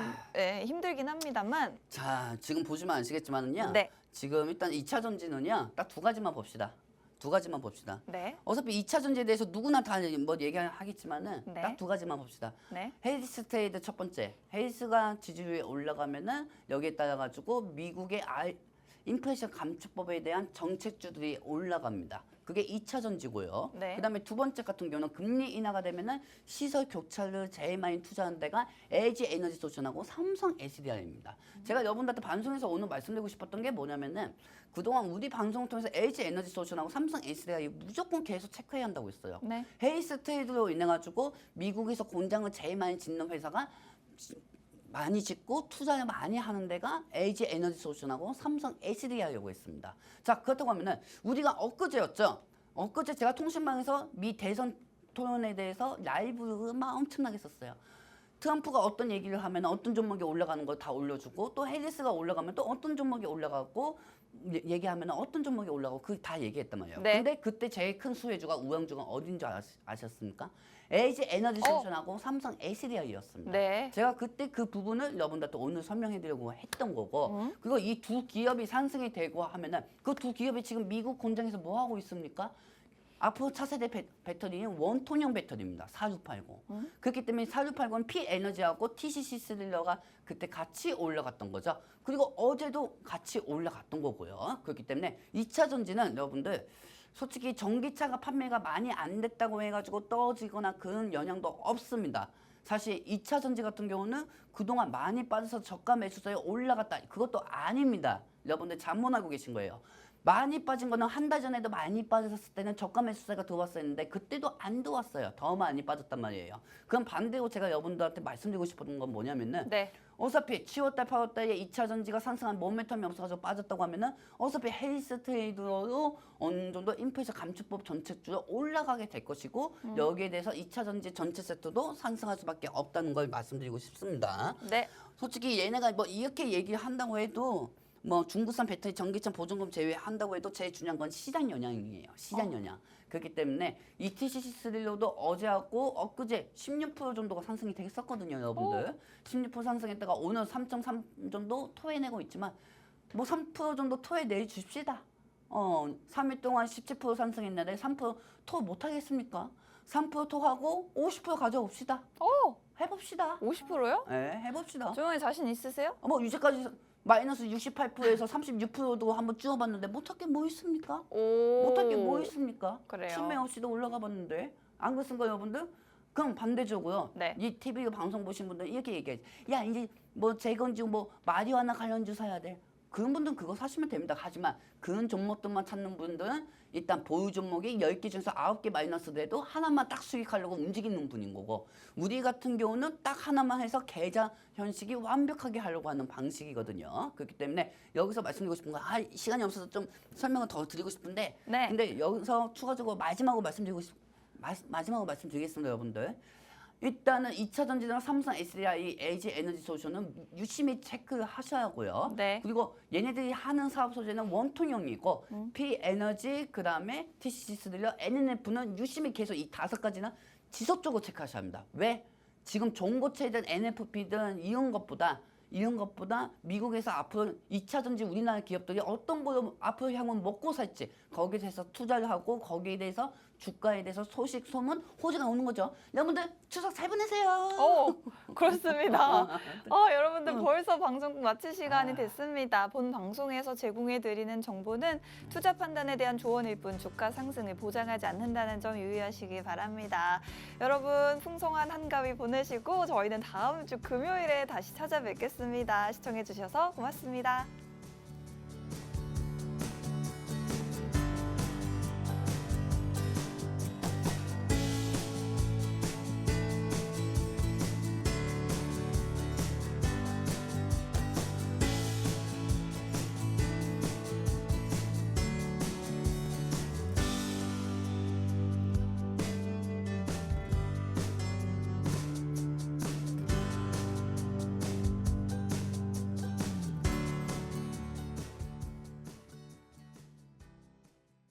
Speaker 1: 힘들긴 합니다만.
Speaker 2: 자, 지금 보시면 아시겠지만은요.
Speaker 1: 네.
Speaker 2: 지금 일단 2차 전지는요. 딱 두 가지만 봅시다. 두 가지만 봅시다.
Speaker 1: 네.
Speaker 2: 어차피 2차 전지에 대해서 누구나 다 뭐 얘기하겠지만은
Speaker 1: 네.
Speaker 2: 딱 두 가지만 봅시다.
Speaker 1: 네.
Speaker 2: 헤이스 트레이드 첫 번째. 헤이스가 지지율이 올라가면은 여기에 따라 가지고 미국의 인플레이션 감축법에 대한 정책주들이 올라갑니다. 그게 2차 전지고요.
Speaker 1: 네.
Speaker 2: 그다음에 두 번째 같은 경우는 금리 인하가 되면은 시설 교차를 제일 많이 투자하는 데가 LG 에너지 솔루션하고 삼성 SDI입니다. 제가 여러분들한테 방송에서 오늘 말씀드리고 싶었던 게 뭐냐면은 그동안 우리 방송을 통해서 LG 에너지 솔루션하고 삼성 SDI 무조건 계속 체크해야 한다고 했어요.
Speaker 1: 네.
Speaker 2: 헤이스 트레이드로 인해 가지고 미국에서 공장을 제일 많이 짓는 회사가 많이 짓고 투자를 많이 하는 데가 LG 에너지 솔루션하고 삼성 SDI라고 했습니다. 자, 그렇다고 하면은 우리가 엊그제였죠. 엊그제 제가 통신망에서 미 대선 토론에 대해서 라이브를 막 엄청나게 썼어요. 트럼프가 어떤 얘기를 하면 어떤 종목이 올라가는 걸 다 올려주고 또 해리스가 올라가면 또 어떤 종목이 올라가고 얘기하면 어떤 종목이 올라가고 그 다 얘기했단 말이에요.
Speaker 1: 네.
Speaker 2: 근데 그때 제일 큰 수혜주가 우량주가 어딘 줄 아셨습니까? LG 에너지 솔루션하고 삼성 SDI였습니다.
Speaker 1: 네.
Speaker 2: 제가 그때 그 부분을 여러분들한테 오늘 설명해드리려고 했던 거고 그리고 이 두 기업이 상승이 되고 하면은 그 두 기업이 지금 미국 공장에서 뭐 하고 있습니까? 앞으로 차세대 배터리는 원톤형 배터리입니다. 4680. 그렇기 때문에 4680은 P에너지하고 TCC 스릴러가 그때 같이 올라갔던 거죠. 그리고 어제도 같이 올라갔던 거고요. 그렇기 때문에 2차 전지는 여러분들 솔직히 전기차가 판매가 많이 안 됐다고 해가지고 떨어지거나 그런 영향도 없습니다. 사실 2차 전지 같은 경우는 그동안 많이 빠져서 저가 매수세에 올라갔다. 그것도 아닙니다. 여러분들 잘못 알고 계신 거예요. 많이 빠진 거는 한 달 전에도 많이 빠졌을 때는 저가 매수세가 들어왔었는데 그때도 안 들어왔어요. 더 많이 빠졌단 말이에요. 그럼 반대로 제가 여러분들한테 말씀드리고 싶었던 건 뭐냐면은
Speaker 1: 네.
Speaker 2: 어차피 7월달, 8월달에 2차 전지가 상승한 모멘텀이 없어서 빠졌다고 하면은 어차피 헤이스 트레이드로 어느 정도 인플레이션 감축법 정책주로 올라가게 될 것이고 여기에 대해서 2차 전지 전체 세트도 상승할 수밖에 없다는 걸 말씀드리고 싶습니다.
Speaker 1: 네.
Speaker 2: 솔직히 얘네가 뭐 이렇게 얘기를 한다고 해도 뭐 중국산 배터리 전기차 보증금 제외한다고 해도 제일 중요한 건 시장 영향이에요. 시장 영향. 그렇기 때문에 이 TCC 스릴러도 어제하고 엊그제 16% 정도가 상승이 되겠었거든요, 여러분들. 16% 상승했다가 오늘 3.3 정도 토해내고 있지만 뭐 3% 정도 토해내 주십시다. 3일 동안 17% 상승했는데 3%토 못하겠습니까? 3% 토하고 50% 가져옵시다. 해봅시다.
Speaker 1: 50%요?
Speaker 2: 네, 해봅시다.
Speaker 1: 조용히 자신 있으세요?
Speaker 2: 뭐 이제까지 마이너스 68%에서 36%도 한번 줄어봤는데 못할 게 뭐 있습니까? 못할 게 뭐 있습니까?
Speaker 1: 그래요.
Speaker 2: 신매 없이도 올라가 봤는데 안 그렇습니까 여러분들? 그럼 반대적으로
Speaker 1: 네.
Speaker 2: 이 TV 방송 보신 분들 이렇게 얘기해. 야 이제 뭐 재건주 뭐 마리화나 관련주 사야 돼. 그런 분들은 그거 사시면 됩니다. 하지만 그런 종목들만 찾는 분들은 일단 보유 종목이 10개 중에서 9개 마이너스 돼도 하나만 딱 수익하려고 움직이는 분인 거고 우리 같은 경우는 딱 하나만 해서 계좌 현식이 완벽하게 하려고 하는 방식이거든요. 그렇기 때문에 여기서 말씀드리고 싶은 건 시간이 없어서 좀 설명을 더 드리고 싶은데
Speaker 1: 네.
Speaker 2: 근데 여기서 추가적으로 마지막으로 말씀드리겠습니다, 여러분들. 일단은 2차 전지랑 삼성 SDI, LG 에너지 솔루션은 유심히 체크하셔야 하고요.
Speaker 1: 네.
Speaker 2: 그리고 얘네들이 하는 사업 소재는 원통형이고 P-에너지 그다음에 TCC들려 NNF는 유심히 계속 이 5가지는 지속적으로 체크하셔야 합니다. 왜? 지금 종고체든 NFP든 이런 것보다 미국에서 앞으로 2차 전지 우리나라 기업들이 어떤 걸로 앞으로 향후 먹고 살지 거기에 대해서 투자를 하고 거기에 대해서 주가에 대해서 소식, 소문, 호재가 오는 거죠. 여러분들 추석 잘 보내세요.
Speaker 1: 그렇습니다. 여러분들 벌써 방송 마칠 시간이 됐습니다. 본 방송에서 제공해드리는 정보는 투자 판단에 대한 조언일 뿐 주가 상승을 보장하지 않는다는 점 유의하시기 바랍니다. 여러분 풍성한 한가위 보내시고 저희는 다음 주 금요일에 다시 찾아뵙겠습니다. 시청해주셔서 고맙습니다.